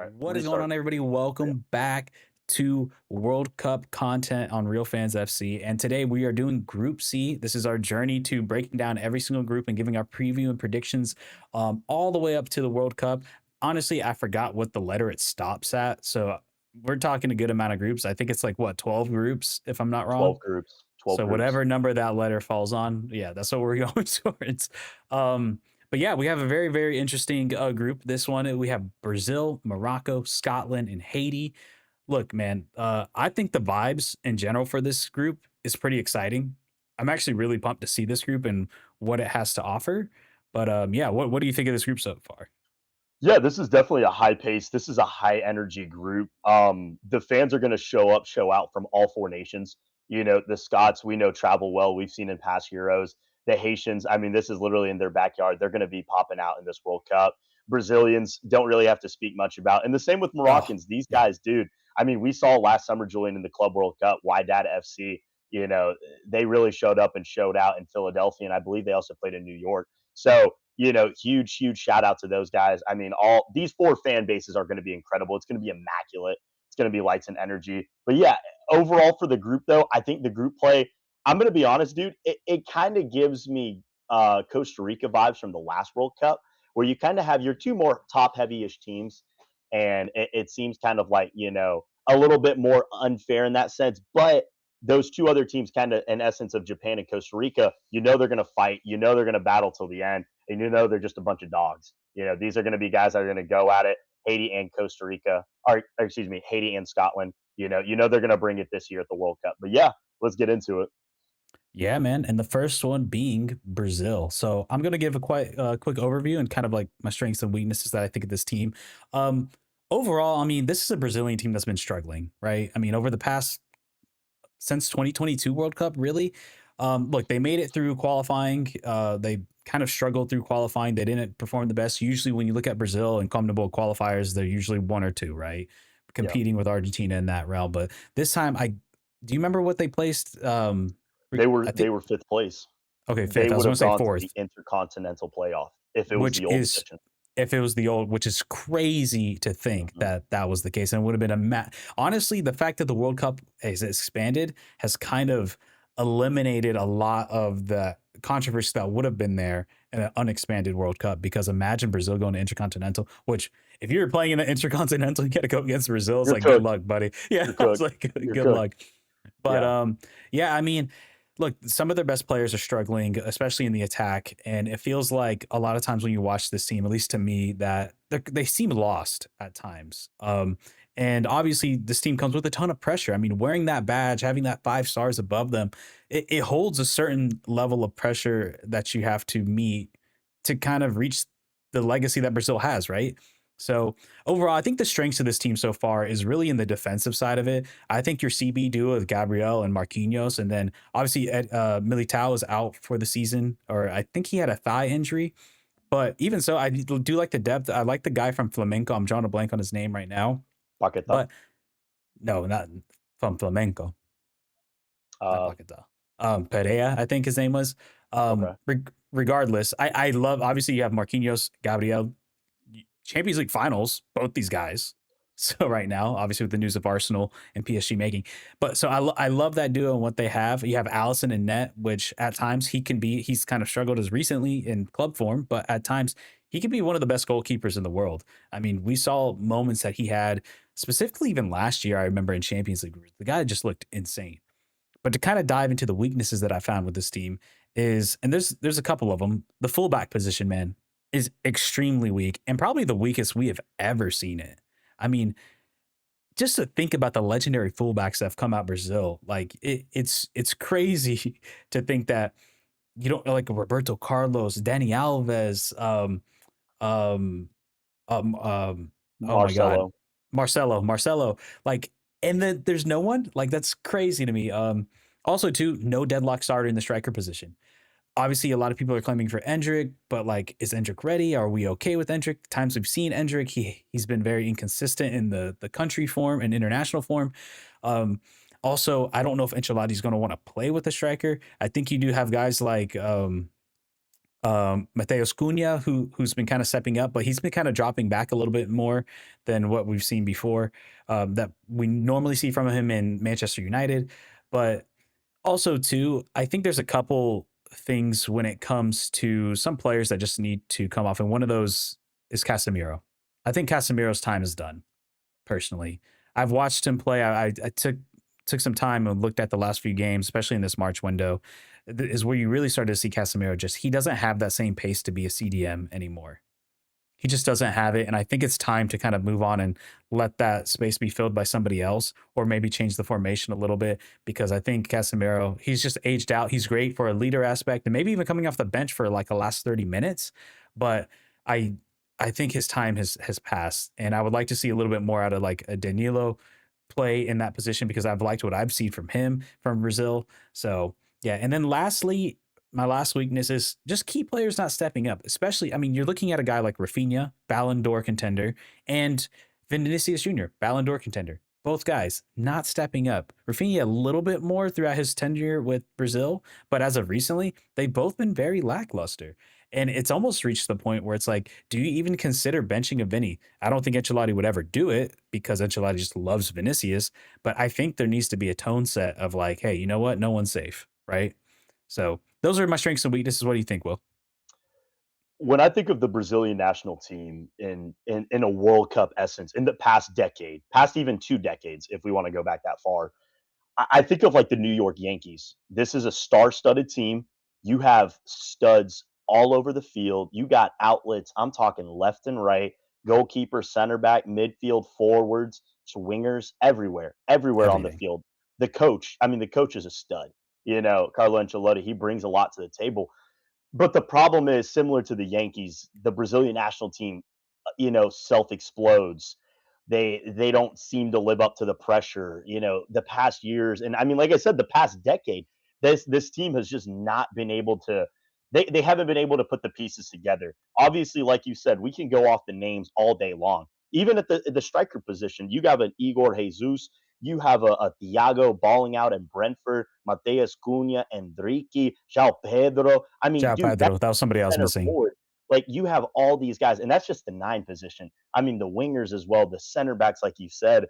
All right, What is going restart. on, everybody? Yeah. Welcome back to World Cup content on Real Fans FC. And today we are doing Group C. This is our journey to breaking down every single group and giving our preview and predictions all the way up to the World Cup. Honestly, I forgot what the letter it stops at. So we're talking a good amount of groups. I think it's like, what, 12 groups, if I'm not 12 wrong? groups. 12 So groups. whatever number that letter falls on, yeah, that's what we're going towards. Um, but yeah, we have a very, very interesting group. This one, we have Brazil, Morocco, Scotland, and Haiti. Look, man, I think the vibes in general for this group is pretty exciting. I'm actually really pumped to see this group and what it has to offer. But yeah, what do you think of this group so far? Yeah, this is definitely a high pace. This is a high energy group. The fans are going to show up, show out from all four nations. You know, the Scots, we know travel well. We've seen in past Euros. The Haitians, I mean, this is literally in their backyard. They're going to be popping out in this World Cup. Brazilians don't really have to speak much about. And the same with Oh, Moroccans. These yeah. guys, dude, I mean, we saw last summer, Julian, in the Club World Cup, Wydad FC, you know, they really showed up and showed out in Philadelphia. And I believe they also played in New York. So, you know, huge shout out to those guys. I mean, all these four fan bases are going to be incredible. It's going to be immaculate. It's going to be lights and energy. But yeah, overall for the group though, I think the group play. I'm going to be honest, dude. It kind of gives me Costa Rica vibes from the last World Cup, where you kind of have your two more top heavy-ish teams, and it seems kind of like a little bit more unfair in that sense. But those two other teams, kind of in essence of Japan and Costa Rica, they're going to fight. They're going to battle till the end, and they're just a bunch of dogs. These are going to be guys that are going to go at it. Haiti and Costa Rica, or excuse me, Haiti and Scotland. They're going to bring it this year at the World Cup. But yeah, let's get into it. Yeah, man. And the first one being Brazil. So I'm going to give a quite quick overview and kind of like my strengths and weaknesses that I think of this team. Um, Overall, I mean, this is a Brazilian team that's been struggling, right? I mean, over the past since 2022 World Cup, really. Look, they made it through qualifying. They kind of struggled through qualifying. They didn't perform the best. Usually, when you look at Brazil and CONMEBOL qualifiers, they're usually one or two, right? Yeah, Competing with Argentina in that realm. But this time, I do you remember what they placed? they were I they think were fifth place. okay, They fifth. I was would going to have say gone to the fourth, Intercontinental playoff if it was which the old is edition. if it was the old, which is crazy to think Mhm. that that was the case, and it would have been honestly, the fact that the World Cup has expanded has kind of eliminated a lot of the controversy that would have been there in an unexpanded World Cup. Because imagine Brazil going to Intercontinental, which if you're playing in the Intercontinental, you got to go against Brazil. It's You're like good cooked. luck, buddy. Yeah, You're I was cooked. like You're good cooked. luck. But Yeah. yeah, I mean, look, some of their best players are struggling, especially in the attack, and it feels like a lot of times when you watch this team, at least to me, that they seem lost at times. And obviously, this team comes with a ton of pressure. I mean, wearing that badge, having that 5 stars above them, it holds a certain level of pressure that you have to meet to kind of reach the legacy that Brazil has, right? So overall, I think the strengths of this team so far is really in the defensive side of it. I think your CB duo of Gabriel and Marquinhos, and then obviously Militao is out for the season, or I think he had a thigh injury. But even so, I do like the depth. I like the guy from Flamenco. I'm drawing a blank on his name right now, Paquetá. but no, not from Flamenco, not Uh, Paqueta. Perea, I think his name was. okay. Regardless, I love. Obviously, you have Marquinhos, Gabriel, Champions League finals, both these guys. So right now, obviously with the news of Arsenal and PSG making, but so I love that duo and what they have. You have Allison and Net, which at times he's kind of struggled as recently in club form, but at times he can be one of the best goalkeepers in the world. I mean, we saw moments that he had specifically even last year. I remember in Champions League, the guy just looked insane. But to kind of dive into the weaknesses that I found with this team is, and there's a couple of them. The fullback position, man, is extremely weak and probably the weakest we have ever seen it. I mean, just to think about the legendary fullbacks that have come out Brazil, like it's crazy to think that you don't like Roberto Carlos, Danny Alves, um, um, um, oh my God, Marcelo. Marcelo, like, and then there's no one like that's crazy to me. Also too, no deadlock starter in the striker position. Obviously, a lot of people are claiming for Endrick, but like, is Endrick ready? Are we okay with Endrick? Times we've seen Endrick, he's been very inconsistent in the country form and international form. Um, Also, I don't know if Ancelotti's going to want to play with a striker. I think you do have guys like Mateus Cunha, who's been kind of stepping up, but he's been kind of dropping back a little bit more than what we've seen before. That we normally see from him in Manchester United, but also too, I think there's a couple things when it comes to some players that just need to come off, and one of those is Casemiro. I think Casemiro's time is done. Personally, I've watched him play. I took some time and looked at the last few games, especially in this March window, is where you really started to see Casemiro. Just he doesn't have that same pace to be a CDM anymore. He just doesn't have it, and I think it's time to kind of move on and let that space be filled by somebody else, or maybe change the formation a little bit, because I think Casemiro, he's just aged out. He's great for a leader aspect and maybe even coming off the bench for like the last 30 minutes, but I I think his time has passed, and I would like to see a little bit more out of like a Danilo play in that position, because I've liked what I've seen from him from Brazil. So yeah, and then lastly, my last weakness is just key players not stepping up. Especially, I mean, you're looking at a guy like Rafinha, Ballon d'Or contender, and Vinicius Jr., Ballon d'Or contender. Both guys not stepping up. Rafinha a little bit more throughout his tenure with Brazil, but as of recently, they've both been very lackluster. And it's almost reached the point where it's like, do you even consider benching a Vinny? I don't think Ancelotti would ever do it, because Ancelotti just loves Vinicius. But I think there needs to be a tone set of like, hey, you know what? No one's safe, right? So those are my strengths and weaknesses. What do you think, Will? When I think of the Brazilian national team in a World Cup essence in the past decade, past even 2 decades, if we wanna go back that far, I think of like the New York Yankees. This is a star-studded team. You have studs all over the field. You got outlets. I'm talking left and right, goalkeeper, center back, midfield, forwards, swingers, everywhere, everywhere on the Everything. field. The coach, I mean, the coach is a stud. Carlo Ancelotti, he brings a lot to the table. But the problem is similar to the Yankees, the Brazilian national team, self explodes. They don't seem to live up to the pressure. The past years, and I mean, like I said, the past decade, this team has just not been able to. They haven't been able to put the pieces together. Obviously, like you said, we can go off the names all day long. Even at the striker position, you have an Igor Jesus, you have a Thiago balling out in Brentford, Mateus Cunha, Enrique, João Pedro. I mean, Ciao, dude, that's Pedro. That was somebody I was center missing. forward. Like you have all these guys, and that's just the nine position. I mean, the wingers as well, the center backs, like you said,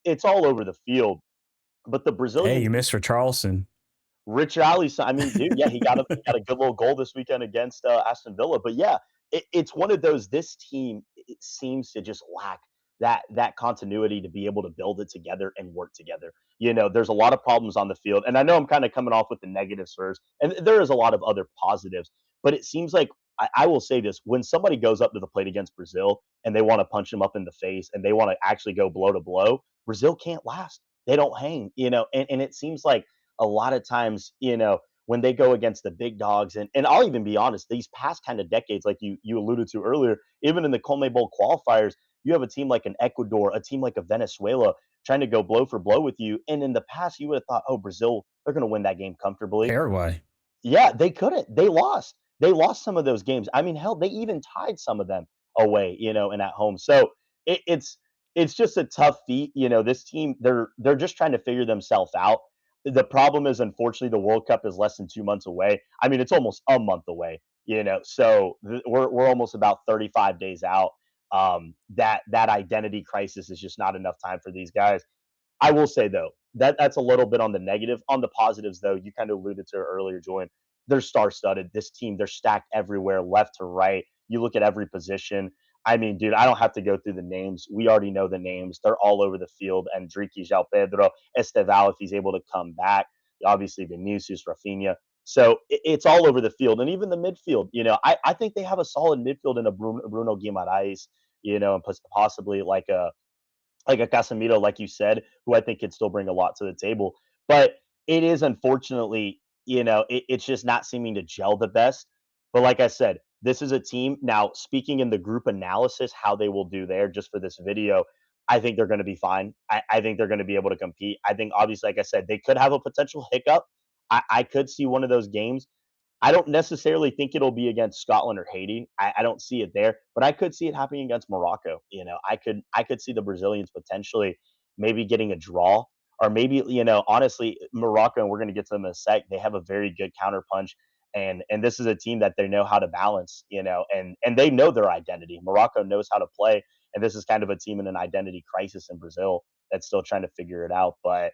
it's all over the field. But the Hey, Brazilian you team, missed Richarlison. Rich Allison, I mean, dude, yeah, he got a good little goal this weekend against Aston Villa. But yeah, it's one of those. This team, it seems to just lack that continuity to be able to build it together and work together. There's a lot of problems on the field, and I know I'm kind of coming off with the negatives first, and there is a lot of other positives. But it seems like I will say this: when somebody goes up to the plate against Brazil and they want to punch them up in the face and they want to actually go blow to blow, Brazil can't last. They don't hang, and it seems like a lot of times, when they go against the big dogs, and I'll even be honest, these past kind of decades, like you alluded to earlier, even in the Bowl qualifiers, you have a team like an Ecuador, a team like a Venezuela trying to go blow for blow with you. And in the past, you would have thought, oh, Brazil, they're going to win that game comfortably. Paraguay. Yeah, they couldn't. They lost. They lost some of those games. I mean, hell, they even tied some of them away, and at home. So it's just a tough feat. This team, they're just trying to figure themselves out. The problem is, unfortunately, the World Cup is less than 2 months away. I mean, it's almost a month away. So we're almost about 35 days out. That identity crisis is just not enough time for these guys. I will say though, that's a little bit on the negative. On the positives though, you kind of alluded to it earlier, Julian. They're star-studded. This team, they're stacked everywhere, left to right. You look at every position. I mean, dude, I don't have to go through the names. We already know the names. They're all over the field. Enrique, João Pedro, Esteval, if he's able to come back. Obviously, Vinicius, Rafinha. So it's all over the field, and even the midfield. I think they have a solid midfield in a Bruno Guimaraes. And possibly like a Casemiro, like you said, who I think could still bring a lot to the table. But it is unfortunately, it's just not seeming to gel the best. But like I said, this is a team. Now, speaking in the group analysis, how they will do there just for this video, I think they're going to be fine. I think they're going to be able to compete. I think, obviously, like I said, they could have a potential hiccup. I could see one of those games. I don't necessarily think it'll be against Scotland or Haiti. I don't see it there, but I could see it happening against Morocco. I could see the Brazilians potentially maybe getting a draw, or maybe honestly Morocco. And we're going to get to them in a sec. They have a very good counterpunch. And this is a team that they know how to balance, and they know their identity. Morocco knows how to play, and this is kind of a team in an identity crisis in Brazil that's still trying to figure it out. But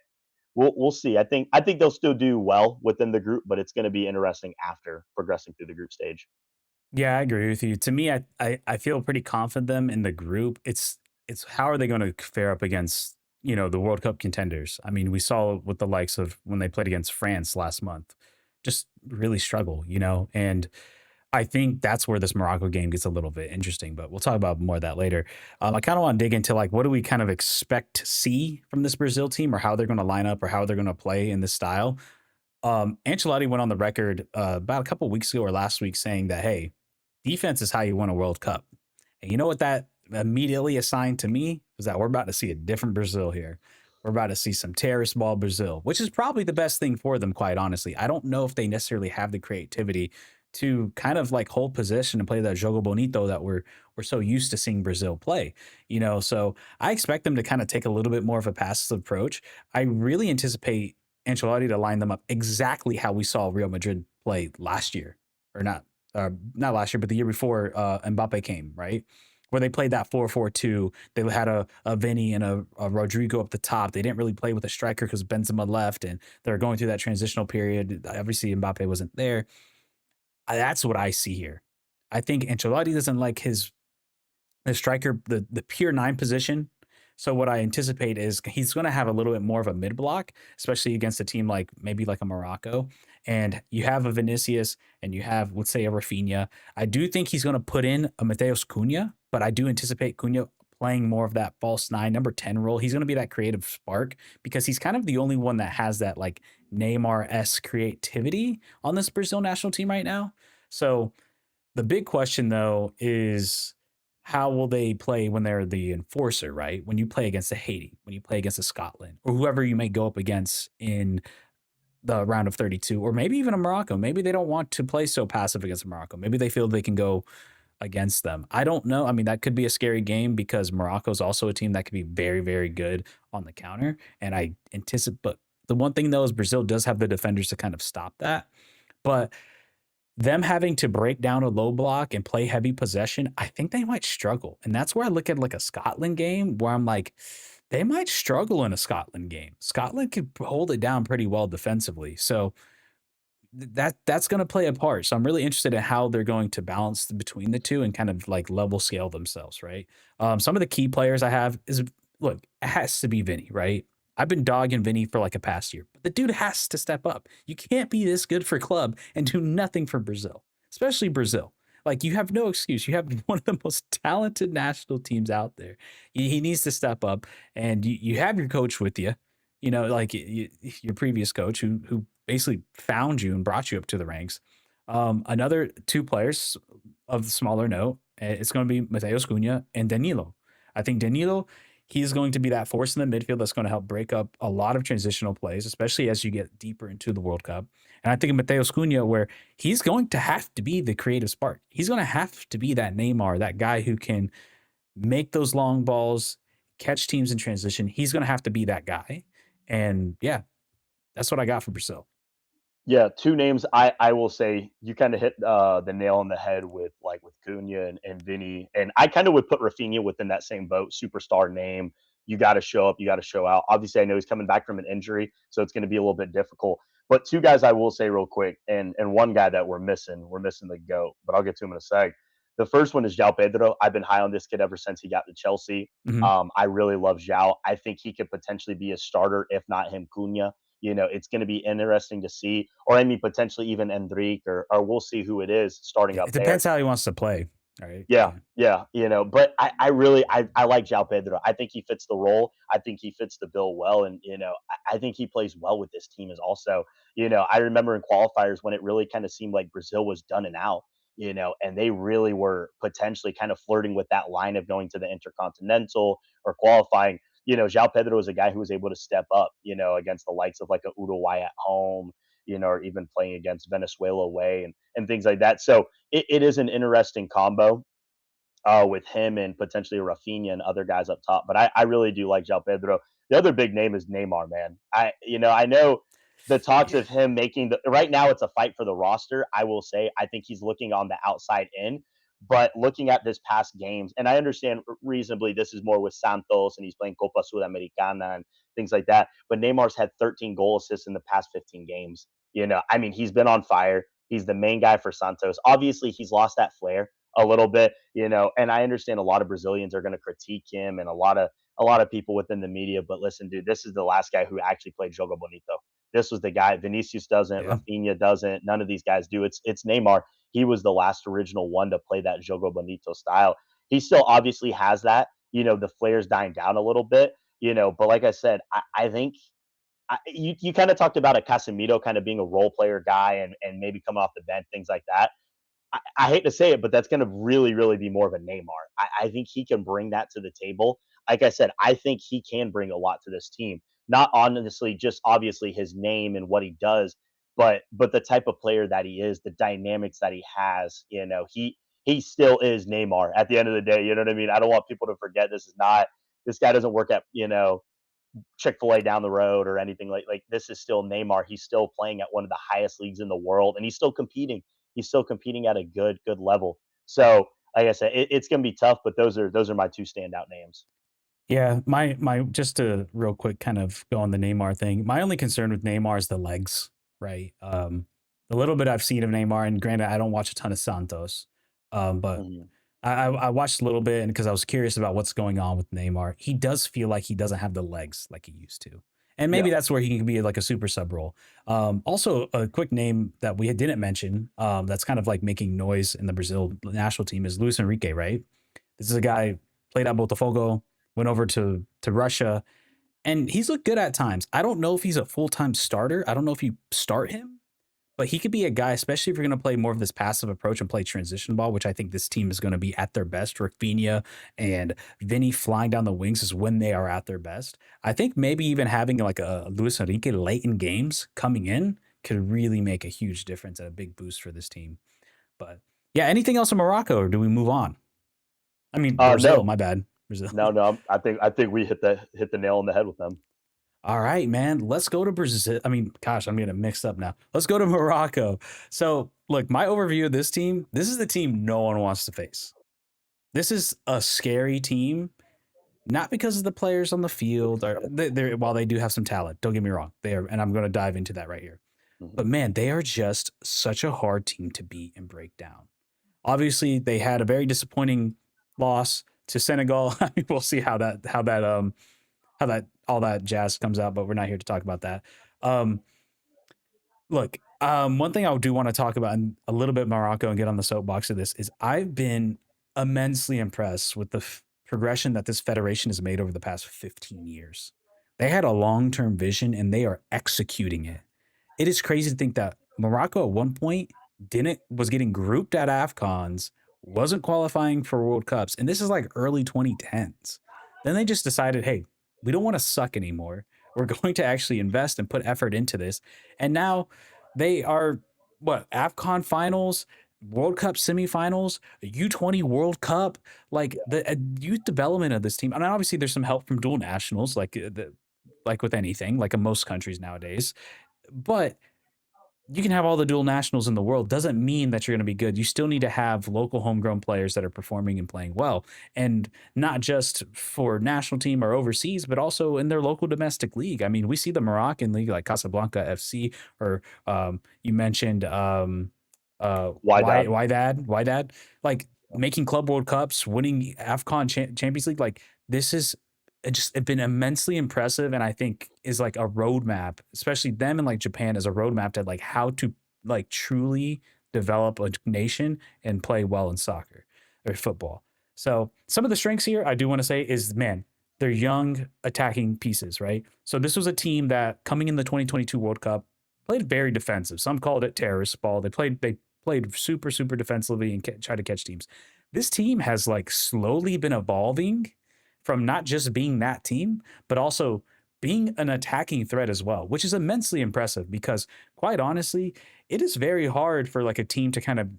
we'll see. I think they'll still do well within the group, but it's going to be interesting after progressing through the group stage. Yeah, I agree with you. To me, I feel pretty confident them in the group. It's how are they going to fare up against the World Cup contenders? I mean, we saw with the likes of when they played against France last month, just really struggle, and I think that's where this Morocco game gets a little bit interesting. But we'll talk about more of that later. I kind of want to dig into like what do we kind of expect to see from this Brazil team, or how they're going to line up, or how they're going to play in this style. Ancelotti went on the record about a couple weeks ago or last week saying that, hey, defense is how you win a World Cup. And you know what that immediately assigned to me was that we're about to see a different Brazil here. We're about to see some terrorist ball Brazil, which is probably the best thing for them, quite honestly. I don't know if they necessarily have the creativity to kind of like hold position and play that jogo bonito that we're so used to seeing Brazil play. So I expect them to kind of take a little bit more of a passive approach. I really anticipate Ancelotti to line them up exactly how we saw Real Madrid play last year, or not last year, but the year before Mbappe came, right? Where they played that 4-4-2. They had a Vinny and a Rodrigo up the top. They didn't really play with a striker because Benzema left, and they're going through that transitional period. Obviously, Mbappe wasn't there. That's what I see here. I think Ancelotti doesn't like the striker, the pure nine position. So what I anticipate is he's going to have a little bit more of a mid block, especially against a team like maybe like a Morocco. And you have a Vinicius and you have, let's say, a Rafinha. I do think he's going to put in a Mateus Cunha, but I do anticipate Cunha playing more of that false nine, number 10 role. He's going to be that creative spark because he's kind of the only one that has that like Neymar-esque creativity on this Brazil national team right now. So the big question though is how will they play when they're the enforcer, right? When you play against a Haiti, when you play against a Scotland, or whoever you may go up against in the round of 32, or maybe even a Morocco. Maybe they don't want to play so passive against Morocco. Maybe they feel they can go against them. I don't know. I mean, that could be a scary game because Morocco is also a team that could be very, very good on the counter. And I anticipate, but the one thing though is Brazil does have the defenders to kind of stop that. But them having to break down a low block and play heavy possession, I think they might struggle. And that's where I look at like a Scotland game where I'm like, they might struggle in a Scotland game. Scotland could hold it down pretty well defensively. So that's going to play a part. So I'm really interested in how they're going to balance between the two and kind of like level scale themselves, right? Some of the key players I have is look, it has to be Vinny, right? I've been dogging Vinny for like a past year, but the dude has to step up. You can't be this good for club and do nothing for Brazil, especially Brazil. Like you have no excuse. You have one of the most talented national teams out there. He needs to step up, and you have your coach with you. Like your previous coach who basically found you and brought you up to the ranks. Another two players of smaller note, it's going to be Mateus Cunha and Danilo. I think Danilo, he's going to be that force in the midfield that's going to help break up a lot of transitional plays, especially as you get deeper into the World Cup. And I think of Mateus Cunha, where he's going to have to be the creative spark. He's going to have to be that Neymar, that guy who can make those long balls, catch teams in transition. He's going to have to be that guy. And yeah, that's what I got for Brazil. Yeah, 2 names I will say you kinda hit, the nail on the head with, like, with Cunha and Vinny, and I kinda would put Rafinha within that same boat, superstar name, you gotta show up, you gotta show out. Obviously, I know he's coming back from an injury, so it's gonna be a little bit difficult, but 2 guys I will say real quick, and one guy that we're missing the GOAT, but I'll get to him in a sec. The first one is João Pedro. I've been high on this kid ever since he got to Chelsea. Mhm. I really love João. I think he could potentially be a starter, if not him, Cunha. It's going to be interesting to see, or I mean, potentially even Endrick, or we'll see who it is starting up It there. depends how he wants to play. All right. Yeah, Yeah. yeah, but I really I like João Pedro. I think he fits the role. I think he fits the bill well, and I think he plays well with this team. Is also, I remember in qualifiers when it really kind of seemed like Brazil was done and out. And they really were potentially kind of flirting with that line of going to the Intercontinental or qualifying. João Pedro is a guy who was able to step up, against the likes of like a Uruguay at home, or even playing against Venezuela away and things like that. So it is an interesting combo with him and potentially Rafinha and other guys up top. But I really do like João Pedro. The other big name is Neymar, man. I know the talks Yeah. of him making the right now it's a fight for the roster. I will say I think he's looking on the outside in, but looking at this past games, and I understand reasonably this is more with Santos and he's playing Copa Sudamericana and things like that. But Neymar's had 13 goal assists in the past 15 games. I mean, he's been on fire. He's the main guy for Santos. Obviously, he's lost that flair a little bit, and I understand a lot of Brazilians are going to critique him and a lot of people within the media. But listen, dude, this is the last guy who actually played Jogo Bonito. This was the guy. Vinicius doesn't. Yeah. Rafinha doesn't. None of these guys do. It's Neymar. He was the last original one to play that Jogo Bonito style. He still obviously has that. The flair's dying down a little bit. But like I said, I think you kind of talked about a Casemiro kind of being a role player guy and maybe coming off the bench, things like that. I hate to say it, but that's going to really, really be more of a Neymar. I think he can bring that to the table. Like I said, I think he can bring a lot to this team. Not honestly, just obviously his name and what he does, but the type of player that he is, the dynamics that he has. He still is Neymar at the end of the day. You know what I mean? I don't want people to forget this guy doesn't work at Chick-fil-A down the road or anything like this is still Neymar. He's still playing at one of the highest leagues in the world and he's still competing. He's still competing at a good level. So, like I said, it's going to be tough, but those are my two standout names. Yeah, my just to real quick kind of go on the Neymar thing. My only concern with Neymar is the legs, right? The little bit I've seen of Neymar, and granted, I don't watch a ton of Santos, but Mhm. I watched a little bit, and because I was curious about what's going on with Neymar, he does feel like he doesn't have the legs like he used to, and maybe Yeah. that's where he can be like a super sub role. Also, a quick name that we didn't mention, that's kind of like making noise in the Brazil national team is Luis Enrique, right? This is a guy played at Botafogo, went over to Russia, and he's looked good at times. I don't know if he's a full time starter. I don't know if you start him, but he could be a guy, especially if you're going to play more of this passive approach and play transition ball, which I think this team is going to be at their best. Rafinha and Vinny flying down the wings is when they are at their best. I think maybe even having like a Luis Enrique late in games coming in could really make a huge difference and a big boost for this team. But yeah, anything else in Morocco, or do we move on? I mean, Brazil, No, my bad. Brazil. no. I think we hit the nail on the head with them. All right, man. Let's go to Brazil. I mean, gosh, I'm getting mixed up now. Let's go to Morocco. So, look, my overview of this team, this is the team no one wants to face. This is a scary team, not because of the players on the field, or while they do have some talent. Don't get me wrong. They are, and I'm going to dive into that right here. Mhm. But man, they are just such a hard team to beat and break down. Obviously, they had a very disappointing loss to Senegal. I mean, we'll see how that all that jazz comes out, but we're not here to talk about that. Um, Look, one thing I do want to talk about and a little bit Morocco and get on the soapbox of this is I've been immensely impressed with the progression that this federation has made over the past 15 years. They had a long term vision and they are executing it. It is crazy to think that Morocco at one point didn't was getting grouped at AFCONs, wasn't qualifying for World Cups, and this is like early 2010s. Then they just decided, hey, we don't want to suck anymore. We're going to actually invest and put effort into this. And now they are what AFCON finals, World Cup semifinals, U20 World Cup, like the youth development of this team. And obviously, there's some help from dual nationals, like with anything, like in most countries nowadays. But you can have all the dual nationals in the world doesn't mean that you're going to be good. You still need to have local homegrown players that are performing and playing well, and not just for national team or overseas, but also in their local domestic league. I mean, we see the Moroccan league like Casablanca FC, or you mentioned Why dad? Wydad, like making Club World Cups, winning AFCON Champions League. Like this is just been immensely impressive, and I think is like a roadmap, especially them and like Japan as a roadmap to like how to like truly develop a nation and play well in soccer or football. So some of the strengths here I do want to say is man, they're young attacking pieces, right? So this was a team that coming in the 2022 World Cup played very defensive. Some called it terrorist ball. They played super defensively and tried to catch teams. This team has like slowly been evolving from not just being that team, but also being an attacking threat as well, which is immensely impressive because quite honestly, it is very hard for like a team to kind of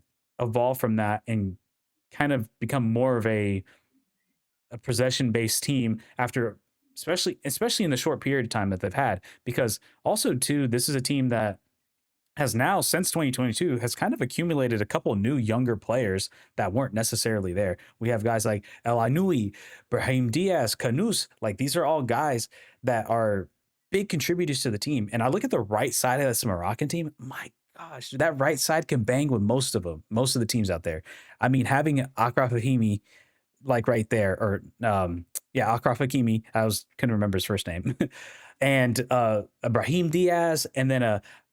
evolve from that and kind of become more of a possession based team after especially in the short period of time that they've had. Because also too, this is a team that has now since 2022 has kind of accumulated a couple new younger players that weren't necessarily there. We have guys like El Anui, Brahim Diaz, Canus. Like these are all guys that are big contributors to the team. And I look at the right side of this Moroccan team. My gosh, that right side can bang with most of them, most of the teams out there. I mean, having Akraf Hakimi like right there, or yeah, Akraf Hakimi. Couldn't remember his first name, and Ibrahim Diaz, and then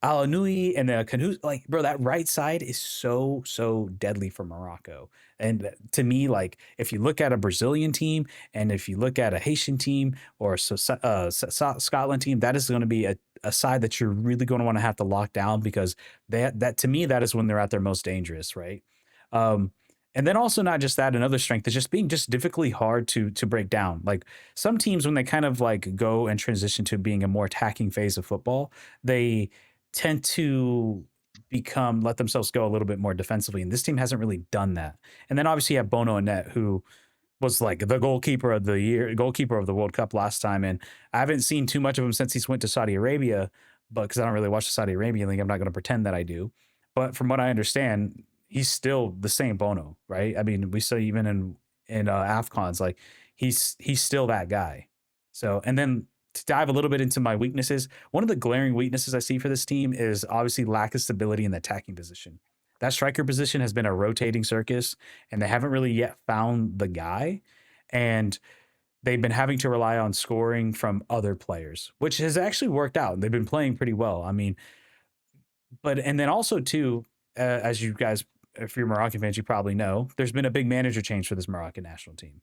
Al Nui, and then a Canoe. Like, bro, that right side is so deadly for Morocco. And to me, like, if you look at a Brazilian team, and if you look at a Haitian team or Scotland team, that is going to be a side that you're really going to want to have to lock down because that to me that is when they're at their most dangerous, right? Um, and then also not just that, another strength is just being just difficultly hard to break down. Like some teams, when they kind of like go and transition to being a more attacking phase of football, they tend to become let themselves go a little bit more defensively. And this team hasn't really done that. And then obviously you have Bono and Net, who was like the goalkeeper of the year, goalkeeper of the World Cup last time. And I haven't seen too much of him since he's went to Saudi Arabia, but because I don't really watch the Saudi Arabian league, I'm not going to pretend that I do. But from what I understand, he's still the same Bono, right? I mean, we saw even in Afcons, like he's still that guy. So, and then to dive a little bit into my weaknesses, one of the glaring weaknesses I see for this team is obviously lack of stability in the attacking position. That striker position has been a rotating circus, and they haven't really yet found the guy. And they've been having to rely on scoring from other players, which has actually worked out. They've been playing pretty well. I mean, but and then also too, as you guys, if you're Moroccan fans, you probably know there's been a big manager change for this Moroccan national team.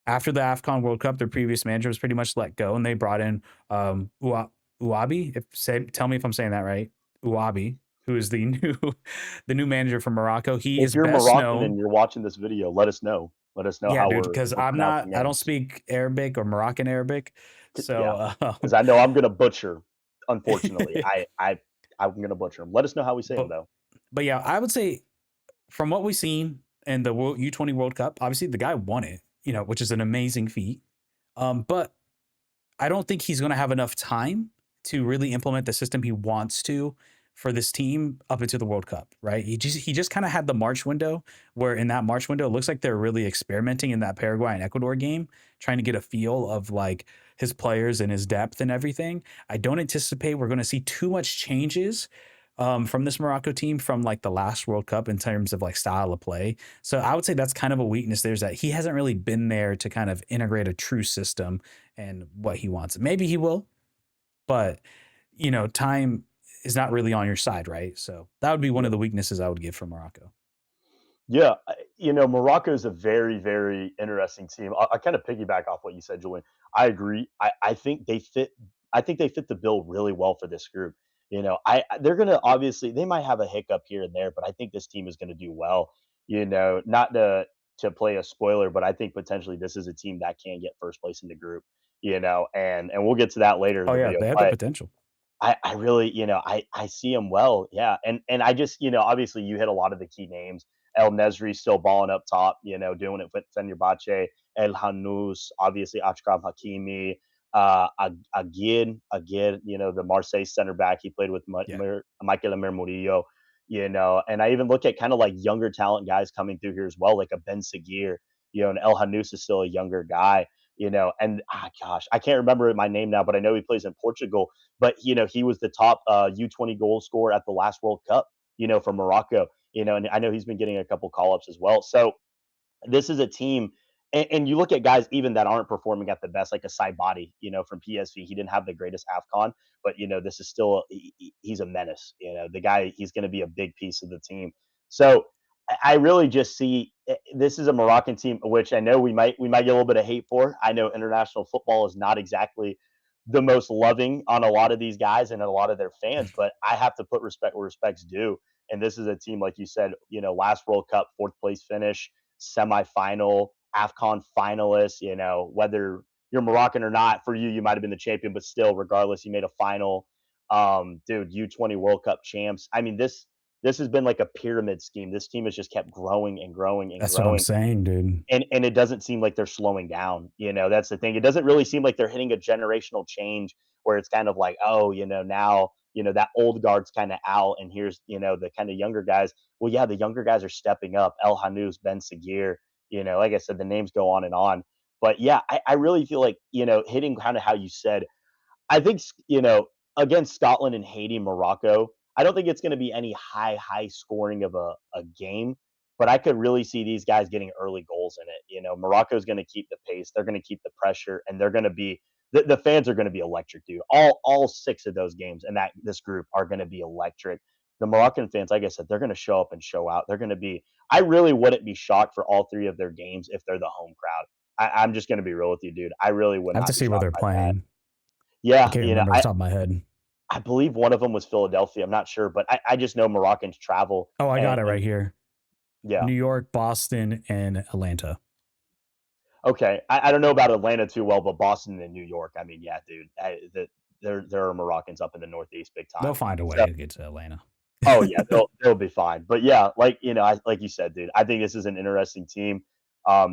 After the AFCON World Cup, their previous manager was pretty much let go, and they brought in Uabi. Tell me if I'm saying that right. Uabi, who is the new the new manager from Morocco. He If is you're best Moroccan and known. you're watching this video, let us know. Let us know Yeah, how dude, we're because we're pronouncing I don't names. speak Arabic or Moroccan Arabic, Yeah, so because I know I'm gonna butcher. Unfortunately, I'm gonna butcher them. Let us know how we say them but though. yeah, I would say from what we've seen in the U20 World Cup, obviously the guy won it, which is an amazing feat. But I don't think he's going to have enough time to really implement the system he wants to for this team up into the World Cup, right? He just kind of had the March window where in that March window it looks like they're really experimenting in that Paraguay and Ecuador game, trying to get a feel of like his players and his depth and everything. I don't anticipate we're going to see too much changes from this Morocco team from like the last World Cup in terms of like style of play. So I would say that's kind of a weakness there is that he hasn't really been there to kind of integrate a true system and what he wants. Maybe he will, but time is not really on your side, right? So that would be one Yeah. of the weaknesses I would give for Morocco. Yeah, Morocco is a very, very interesting team. I kind of piggyback off what you said, Julian. I agree. I think they fit. I think they fit the bill really well for this group. They're gonna obviously they might have a hiccup here and there, but I think this team is gonna do well. Not to play a spoiler, but I think potentially this is a team that can get first place in the group. And we'll get to that later in Oh the yeah, video. they have the But potential. I really, I see him well, yeah, and I just, obviously you hit a lot of the key names. El Nesri still balling up top, doing it with Fenerbahce. El Hanous, obviously Achraf Hakimi, Agid, the Marseille center back. He played with Yeah. Michael Amir Murillo, and I even look at kind of like younger talent guys coming through here as well, like a Ben Seguir, and El Hanous is still a younger guy. And gosh, I can't remember my name now, but I know he plays in Portugal, but he was the top U20 goal scorer at the last World Cup, for Morocco. And I know he's been getting a couple call ups as well. So this is a team, and you look at guys even that aren't performing at the best, like a Saibati, from PSV. He didn't have the greatest Afcon, but this is still he's a menace. The guy he's going to be a big piece of the team. So I really just see this is a Moroccan team, which I know we might get a little bit of hate for. I know international football is not exactly the most loving on a lot of these guys and a lot of their fans, but I have to put respect where respect's due. And this is a team, like you said, last World Cup, fourth place finish, semifinal, AFCON finalist, whether you're Moroccan or not, for you, you might have been the champion, but still, regardless, you made a final. Dude, U20 World Cup champs. I mean, This has been like a pyramid scheme. This team has just kept growing and growing and That's what I'm growing. saying, dude. And it doesn't seem like they're slowing down, that's the thing. It doesn't really seem like they're hitting a generational change where it's kind of like, oh, now, that old guard's kind of out and here's, the kind of younger guys. Well, yeah, the younger guys are stepping up. El Hanous, Ben Seguir, like I said, the names go on and on. But yeah, I really feel like, hitting kind of how you said, I think, against Scotland and Haiti, Morocco, I don't think it's going to be any high scoring of a game, but I could really see these guys getting early goals in it. Morocco's going to keep the pace, they're going to keep the pressure, and they're going to be the fans are going to be electric, dude. All six of those games and that this group are going to be electric. The Moroccan fans, like I said, they're going to show up and show out. They're going to be. I really wouldn't be shocked for all three of their games if they're the home crowd. I'm just going to be real with you, dude. I really would I have to not be see where shocked they're by that. playing. I Yeah, can't remember off the top of my head. I believe one of them was Philadelphia. I'm not sure, but I just know Moroccans travel Oh, I got it right and here. yeah. New York, Boston, and Atlanta. Okay. I don't know about Atlanta too well, but Boston and New York. I mean, yeah, dude. There are Moroccans up in the Northeast big They'll time. find a way So to get to Atlanta. oh yeah, they'll be fine. But yeah, like you said, dude, I think this is an interesting team.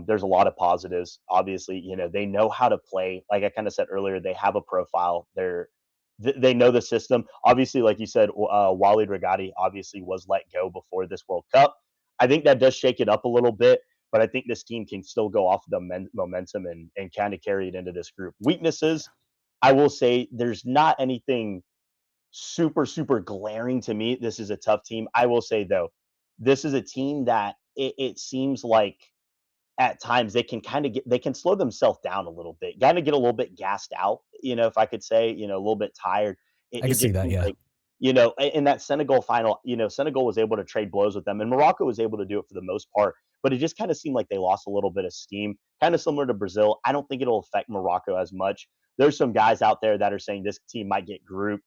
There's a lot of positives. Obviously, they know how to play. Like I kind of said earlier, they have a profile. They know the system. Obviously, like you said, Walid Regatta obviously was let go before this World Cup. I think that does shake it up a little bit, but I think this team can still go off the momentum and kind of carry it into this group. Weaknesses, I will say, there's not anything super glaring to me. This is a tough team. I will say though, this is a team that it seems like at times they can slow themselves down a little bit, kind of get a little bit gassed out, if I could say, a little bit tired. I It can see just that. seems Yeah, like, in that Senegal final, Senegal was able to trade blows with them, and Morocco was able to do it for the most part. But it just kind of seemed like they lost a little bit of steam, kind of similar to Brazil. I don't think it'll affect Morocco as much. There's some guys out there that are saying this team might get grouped.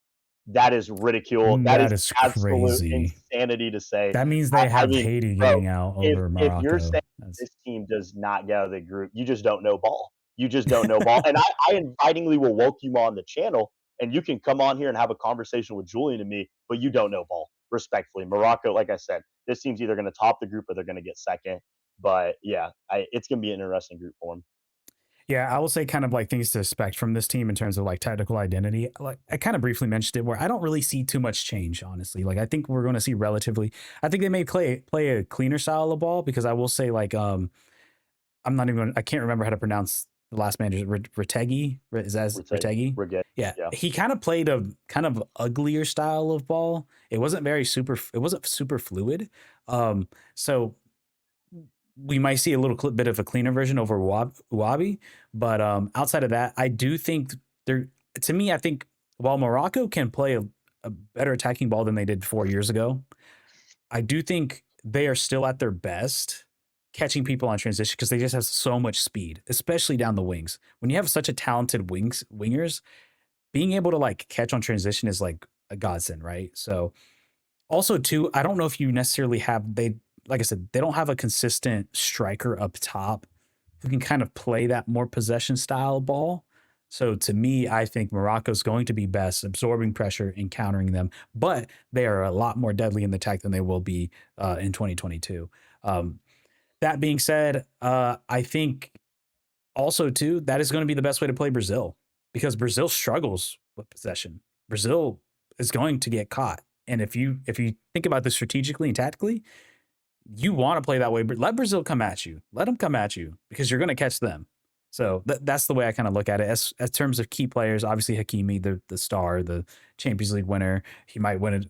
That is ridicule. That is that is absolute crazy. insanity to say. That means I, they I have mean, Haiti bro, getting out if over if you're saying Morocco. That's this team does not get out of the group, you just don't know ball. You just don't know ball. And I invitingly will welcome you on the channel, and you can come on here and have a conversation with Julian and me, but you don't know ball. Respectfully, Morocco, like I said, this team's either going to top the group or they're going to get second. But yeah, it's going to be an interesting group for them. Yeah, I will say kind of like things to expect from this team in terms of like technical identity. Like I kind of briefly mentioned it, where I don't really see too much change, honestly. Like I think we're going to see relatively. I think they may play a cleaner style of ball because I will say like I'm not even. I can't remember how to pronounce the last manager. Retegui is that Retegui? We're good. Yeah, Yeah. he kind of played a kind of uglier style of ball. It wasn't very super. It wasn't super fluid. So we might see a little bit of a cleaner version over Wabi, but outside of that, I do think they're. To me, I think while Morocco can play a better attacking ball than they did 4 years ago, I do think they are still at their best catching people on transition because they just have so much speed, especially down the wings. When you have such a talented wingers, being able to like catch on transition is like a godsend, right? So also too, I don't know if you necessarily have like I said, they don't have a consistent striker up top who can kind of play that more possession style ball. So to me, I think Morocco's going to be best absorbing pressure and countering them, but they are a lot more deadly in the attack than they will be in 2022. That being said, I think also too that is going to be the best way to play Brazil because Brazil struggles with possession. Brazil is going to get caught, and if you think about this strategically and tactically, you want to play that way, but let Brazil come at you. Let them come at you because you're going to catch them. So that's the way I kind of look at it. As terms of key players, obviously Hakimi, the star, the Champions League winner, he might win it.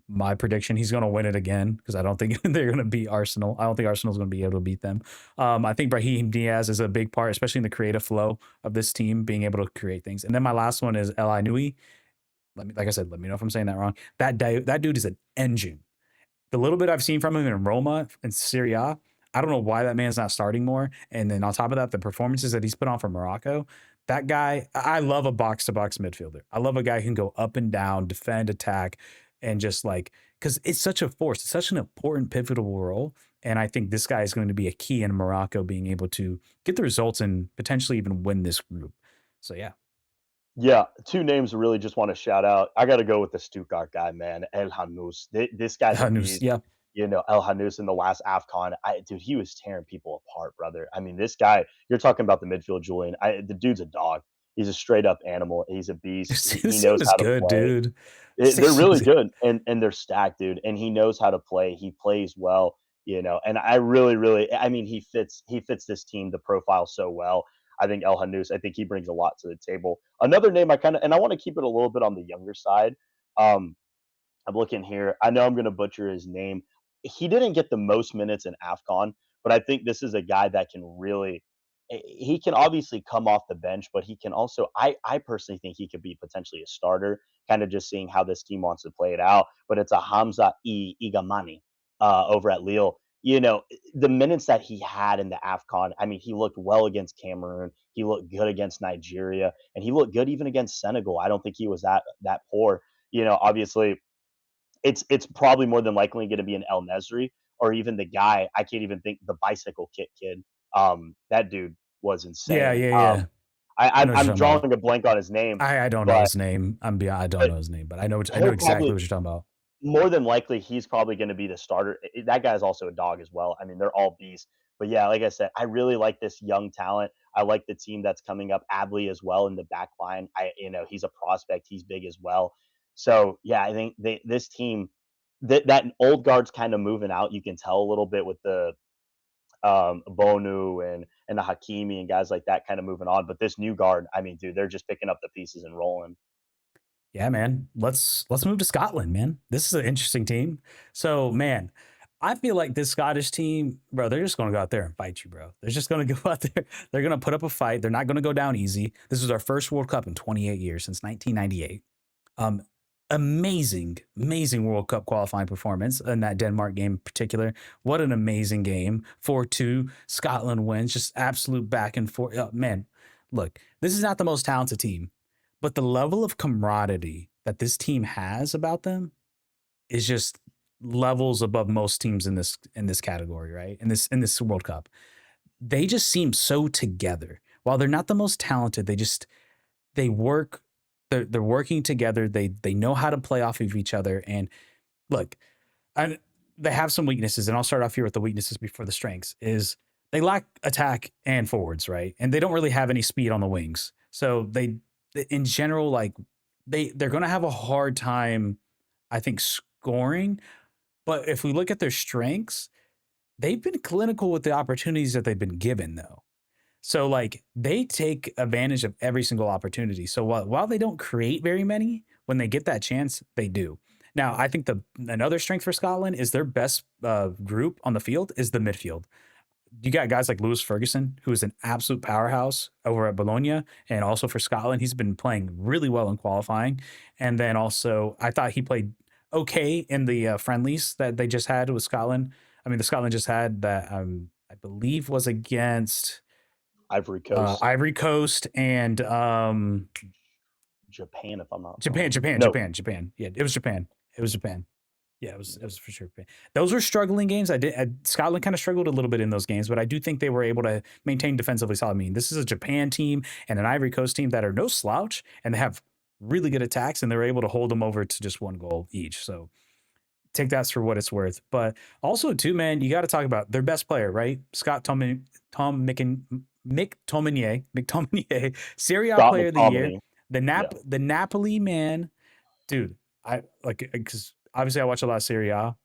My prediction, he's going to win it again because I don't think they're going to beat Arsenal. I don't think Arsenal's going to be able to beat them. I think Brahim Diaz is a big part, especially in the creative flow of this team, being able to create things. And then my last one is El Nui. Like I said, let me know if I'm saying that wrong. That dude is an engine. The little bit I've seen from him in Roma and Serie A, I don't know why that man's not starting more. And then on top of that, the performances that he's put on for Morocco, that guy, I love a box to box midfielder. I love a guy who can go up and down, defend, attack, and just like, because it's such a force, it's such an important, pivotal role. And I think this guy is going to be a key in Morocco being able to get the results and potentially even win this group. So, yeah. Yeah, 2 names I really just wanna shout out. I gotta go with the Stuttgart guy, man, El Hanous. This guy's a beast. Yeah. You know, El Hanous in the last AFCON, dude, he was tearing people apart, brother. I mean, this guy you're talking about the midfield, Julian. The dude's a dog. He's a straight up animal. He's a beast. He This knows team is how to good, play. dude. This They're team really is good, and they're stacked, dude, and he knows how to play. He plays well, you know, and I really, really I mean, he fits this team, the profile so well. I think El Hanous, I think he brings a lot to the table. Another name I kinda and I wanna keep it a little bit on the younger side, um, I'm looking here. I know I'm gonna butcher his name. He didn't get the most minutes in AFCON, but I think this is a guy that can really he can obviously come off the bench, but he can also I personally think he could be potentially a starter, kind of just seeing how this team wants to play it out. But it's a Hamza Igamani over at Lille. You know, the minutes that he had in the AFCON, I mean, he looked well against Cameroon. He looked good against Nigeria, and he looked good even against Senegal. I don't think he was that poor. You know, obviously it's probably more than likely going to be an El Nesri or even the guy. I can't even think the bicycle kit kid. That dude was yeah, insane. yeah, yeah. I know what I'm you're talking about. drawing a blank on his name, I don't know but his name. I don't but know his name, but I know he'll exactly probably what you're talking about. more than likely he's probably going to be the starter. That guy's also a dog as well. I mean, they're all beasts. But yeah, like I said, I really like this young talent. I like the team that's coming up. Adley as well in the back line. He's a prospect. He's big as well. So yeah, I think this team that old guard's kind of moving out. You can tell a little bit with the Bonu and the Hakimi and guys like that kind of moving on. But this new guard, I mean, dude, they're just picking up the pieces and rolling. Yeah, man. Let's move to Scotland, man. This is an interesting team. So, man, I feel like this Scottish team, bro, they're just gonna go out there and fight you, bro. They're just gonna go out there. They're gonna put up a fight. They're not gonna go down easy. This was our first World Cup in 28 years since 1998. Um, amazing World Cup qualifying performance in that Denmark game in particular. What an amazing game. 4-2. Scotland wins. Just absolute back and forth. Man, look, this is not the most talented team, but the level of camaraderie that this team has about them is just levels above most teams in this category, right? In this World Cup. They just seem so together. While they're not the most talented, they work they're working together. They know how to play off of each other. And look, and they have some weaknesses, and I'll start off here with the weaknesses before the strengths. Is they lack attack and forwards, right? And they don't really have any speed on the wings. So in general, like they're going to have a hard time, I think, scoring. But if we look at their strengths, they've been clinical with the opportunities that they've been given, though. So like they take advantage of every single opportunity. So while they don't create very many, when they get that chance, they do. Now, I think the another strength for Scotland is their best group on the field is the midfield. You got guys like Lewis Ferguson, who is an absolute powerhouse over at Bologna, and also for Scotland, he's been playing really well in qualifying. And then also, I thought he played okay in the friendlies that they just had with Scotland. I mean, the Scotland just had that I believe was against Ivory Coast, Ivory Coast and Japan, if I'm not Japan, wrong. No, Japan. Yeah, it was Japan. It was Japan. Yeah, it was for sure Japan. Those were struggling games. Scotland kind of struggled a little bit in those games, but I do think they were able to maintain defensively solid. I mean, this is a Japan team and an Ivory Coast team that are no slouch, and they have really good attacks, and they're able to hold them over to just one goal each. So take that for what it's worth. But also, too, man, you got to talk about their best player, right? McTominay, Serie A Scott Player of the Year, McTominay. Yeah, the Napoli man, dude. I like because obviously I watch a lot of Serie A.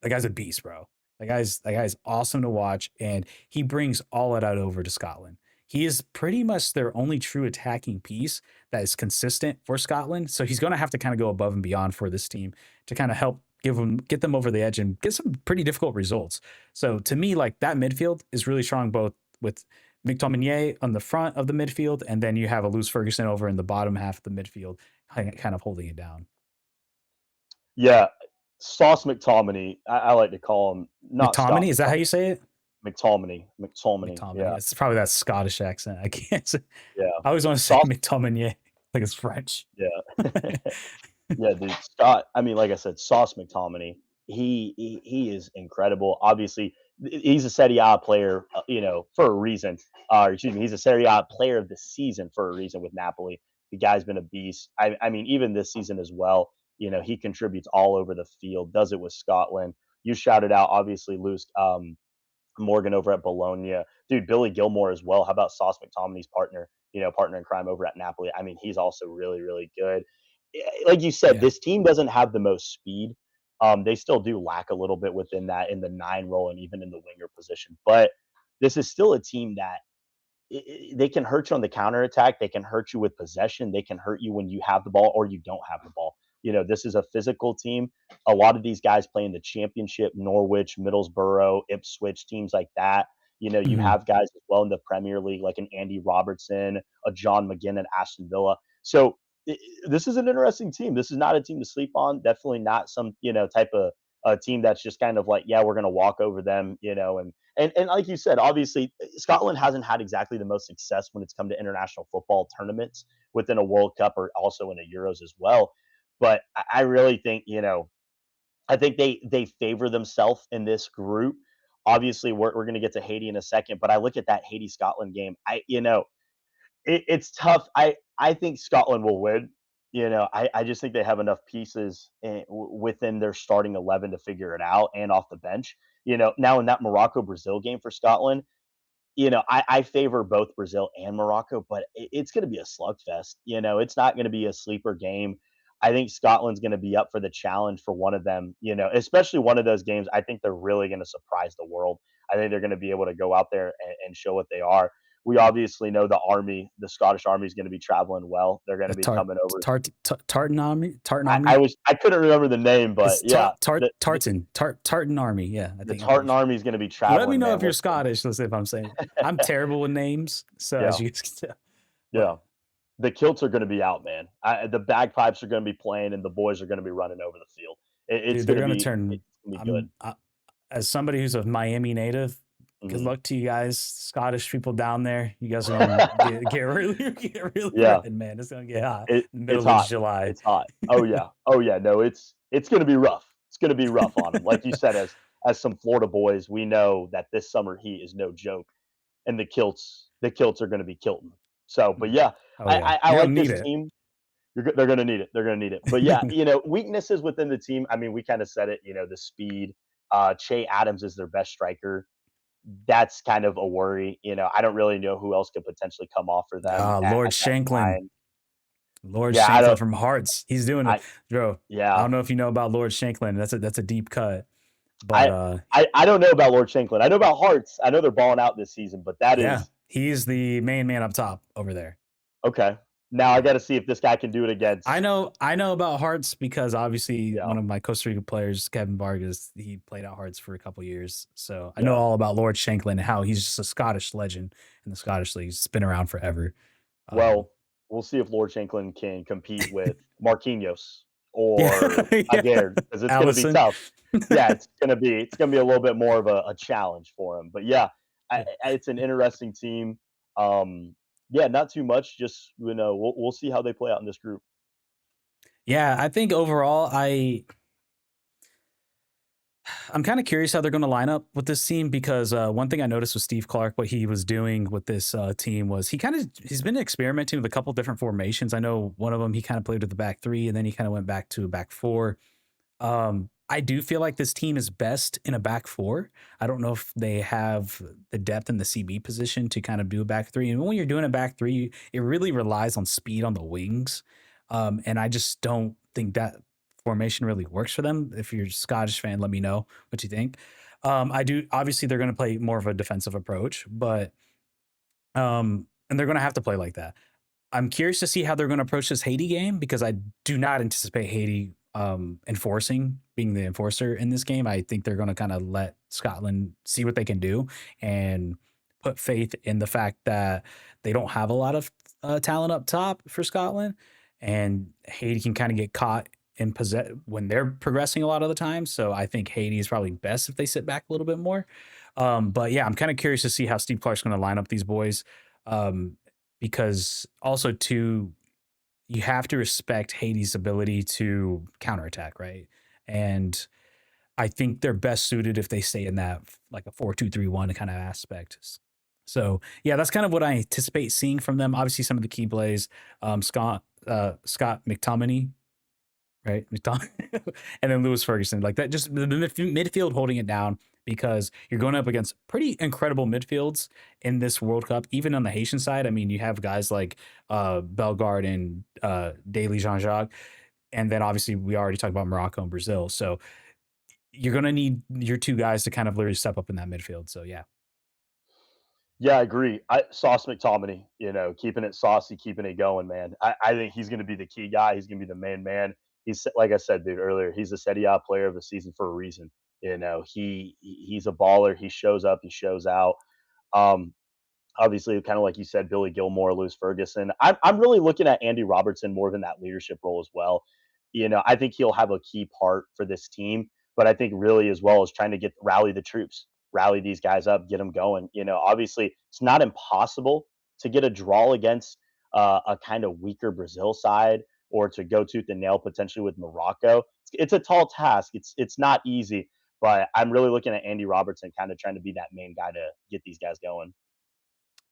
That guy's a beast, bro. That guy's awesome to watch, and he brings all it out over to Scotland. He is pretty much their only true attacking piece that is consistent for Scotland. So he's going to have to kind of go above and beyond for this team to kind of help get them over the edge and get some pretty difficult results. So to me, like that midfield is really strong, both with McTominay on the front of the midfield, and then you have a Lewis Ferguson over in the bottom half of the midfield, kind of holding it down. yeah. Sauce McTominay. I like to call him not Scott McTominay, is that how you say it? McTominay. McTominay. McTominay. Yeah, It's probably that Scottish accent. I can't say. yeah. I always want to say Sauce. McTominay like it's French. Yeah. Yeah, dude, Scott. I mean, like I said, Sauce McTominay. He is incredible. Obviously, he's a Serie A player, for a reason. Excuse me, he's a Serie A player of the season for a reason with Napoli The guy's been a beast. I mean, even this season as well, he contributes all over the field, does it with Scotland. You shouted out, obviously, Lewis Morgan over at Bologna. Dude, Billy Gilmore as well. How about Sauce McTominay's partner, partner in crime over at Napoli? I mean, he's also really, really good. Like you said, Yeah. this team doesn't have the most speed. They still do lack a little bit within that in the nine role and even in the winger position. But this is still a team that they can hurt you on the counter attack. They can hurt you with possession. They can hurt you when you have the ball or you don't have the ball. This is a physical team. A lot of these guys play in the championship, Norwich, Middlesbrough, Ipswich, teams like that. You Mhm. have guys as well in the Premier League, like an Andy Robertson, a John McGinn at Aston Villa. So this is an interesting team. This is not a team to sleep on. Definitely not some, type of a team that's just kind of like, yeah, we're going to walk over them, and like you said, obviously Scotland hasn't had exactly the most success when it's come to international football tournaments within a World Cup or also in a Euros as well. But I really think, I think they favor themselves in this group. Obviously, we're going to get to Haiti in a second, but I look at that Haiti Scotland game. It's tough. I think Scotland will win. I just think they have enough pieces within their starting 11 to figure it out and off the bench. Now in that Morocco Brazil game for Scotland, I favor both Brazil and Morocco, but it's going to be a slugfest. It's not going to be a sleeper game. I think Scotland's going to be up for the challenge for one of them, especially one of those games. I think they're really going to surprise the world. I think they're going to be able to go out there and show what they are. We obviously know the Scottish Army is going to be traveling well. They're going The to be coming over. Tartan Army? Tartan I Army? was I couldn't remember the name, but It's yeah, Tartan Army. Yeah, the I'm pretty Tartan sure. Army is going to be Let me traveling, know man. if you're Listen, Scottish. Let's see if I'm saying. I'm terrible with names, so as yeah, you can tell. yeah. But The kilts are going to be out, man. The bagpipes are going to be playing, and the boys are going to be running over the field. It's dude, going they're to gonna be turn. it's going to be good. As somebody who's a Miami native. Good Mhm. luck to you guys, Scottish people down there. You guys are gonna get really get really Yeah, red, man. It's gonna get hot it in the it's middle of hot. July. It's hot. Oh yeah. Oh yeah. No, it's going to be rough. It's going to be rough on them. Like you said, as some Florida boys, we know that this summer heat is no joke, and the kilts are going to be kilting. So, but yeah, Oh I, yeah, I, I you're like gonna need this it. team. They're going to need it. They're going to need it. But yeah, weaknesses within the team. I mean, we kind of said it. The speed. Che Adams is their best striker. That's kind of a worry. I don't really know who else could potentially come off for them Lord at that Shanklin. nine. Lord Yeah, I Shanklin don't. from Hearts. He's doing it, I bro. I yeah. don't know if you know about Lord Shanklin. That's a deep cut, but I I don't know about Lord Shanklin. I know about Hearts. I know they're balling out this season, but that yeah, is he's the main man up top over there. okay. Now I Yeah. got to see if this guy can do it against. I know about Hearts because obviously Yeah, one of my Costa Rica players, Kevin Vargas, he played at Hearts for a couple years. So I know yeah. all about Lord Shanklin and how he's just a Scottish legend in the Scottish league. He's been around forever. Um, Well, we'll see if Lord Shanklin can compete with Marquinhos or yeah, yeah. Aguerd because it's going to be Allison. tough. Yeah, it's gonna be a little bit more of a challenge for him. But yeah, Yeah. it's an interesting team. Yeah, not too much. Just we'll see how they play out in this group. Yeah, I think overall I'm kind of curious how they're going to line up with this team because one thing I noticed with Steve Clark, what he was doing with this team was he's been experimenting with a couple different formations. I know one of them he kind of played with the back three, and then he kind of went back to a back four. I do feel like this team is best in a back four. I don't know if they have the depth in the CB position to kind of do a back three. And when you're doing a back three, it really relies on speed on the wings. And I just don't think that formation really works for them. If you're a Scottish fan, let me know what you think. I do obviously they're going to play more of a defensive approach, but and they're going to have to play like that. I'm curious to see how they're going to approach this Haiti game because I do not anticipate Haiti being the enforcer in this game. I think they're going to kind of let Scotland see what they can do and put faith in the fact that they don't have a lot of talent up top for Scotland, and Haiti can kind of get caught in possess when they're progressing a lot of the time. So I think Haiti is probably best if they sit back a little bit more. But yeah, I'm kind of curious to see how Steve Clark's going to line up these boys. Um, because also too, you have to respect Haiti's ability to counterattack, right? And I think they're best suited if they stay in that like a 4-2-3-1 kind of aspect. So yeah, that's kind of what I anticipate seeing from them. Obviously, some of the key plays, Scott McTominay, right? And then Lewis Ferguson, like that, just the midfield holding it down because you're going up against pretty incredible midfields in this World Cup. Even on the Haitian side, I mean, you have guys like Bellegarde and Daily Jean Jacques, and then obviously we already talked about Morocco and Brazil. So you're going to need your two guys to kind of literally step up in that midfield. So yeah. Yeah, I agree. Sauce McTominay, keeping it saucy, keeping it going, man. I think he's going to be the key guy. He's going to be the main man. He's like I said, dude, earlier. He's the Serie A player of the season for a reason. He's a baller. He shows up. He shows out. Um, Obviously, kind of like you said, Billy Gilmore, Lewis Ferguson. I'm really looking at Andy Robertson more than that leadership role as well. I think he'll have a key part for this team, but I think really as well as trying to get rally the troops, rally these guys up, get them going. Obviously, it's not impossible to get a draw against a kind of weaker Brazil side or to go tooth and nail potentially with Morocco. It's a tall task. It's not easy, but I'm really looking at Andy Robertson kind of trying to be that main guy to get these guys going.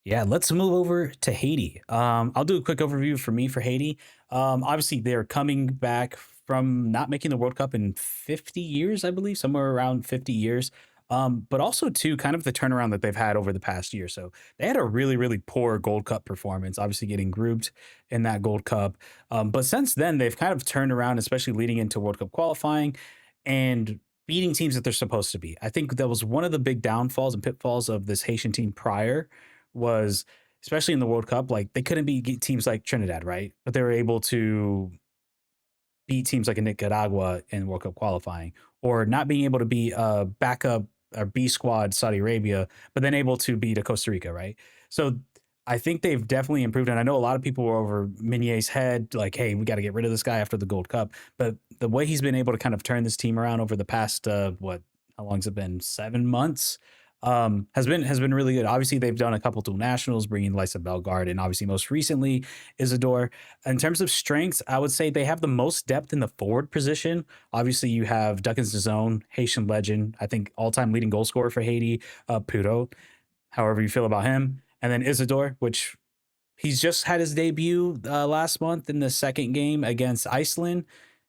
Yeah, let's move over to Haiti. I'll do a quick overview for me for Haiti. Obviously, they're coming back from not making the World Cup in 50 years, I believe, somewhere around 50 years. But also, too, kind of the turnaround that they've had over the past year. So they had a really, really poor Gold Cup performance, obviously getting grouped in that Gold Cup. But since then, they've kind of turned around, especially leading into World Cup qualifying and beating teams that they're supposed to be. I think that was one of the big downfalls and pitfalls of this Haitian team prior was especially in the World Cup, like they couldn't beat teams like Trinidad, right? But they were able to beat teams like a Nicaragua in World Cup qualifying, or not being able to be a backup or B squad Saudi Arabia, but then able to beat a Costa Rica, right? So I think they've definitely improved. And I know a lot of people were over Meunier's head, like, hey, we got to get rid of this guy after the Gold Cup. But the way he's been able to kind of turn this team around over the past, how long's it been? 7 months. Has been really good. Obviously, they've done a couple dual nationals, bringing Lysa Bellegarde, and obviously most recently Isidore. In terms of strengths, I would say they have the most depth in the forward position. Obviously, you have Duckins DeZone, Haitian legend, I think all-time leading goal scorer for Haiti, Puto, however you feel about him. And then Isidore, which he's just had his debut last month in the second game against Iceland.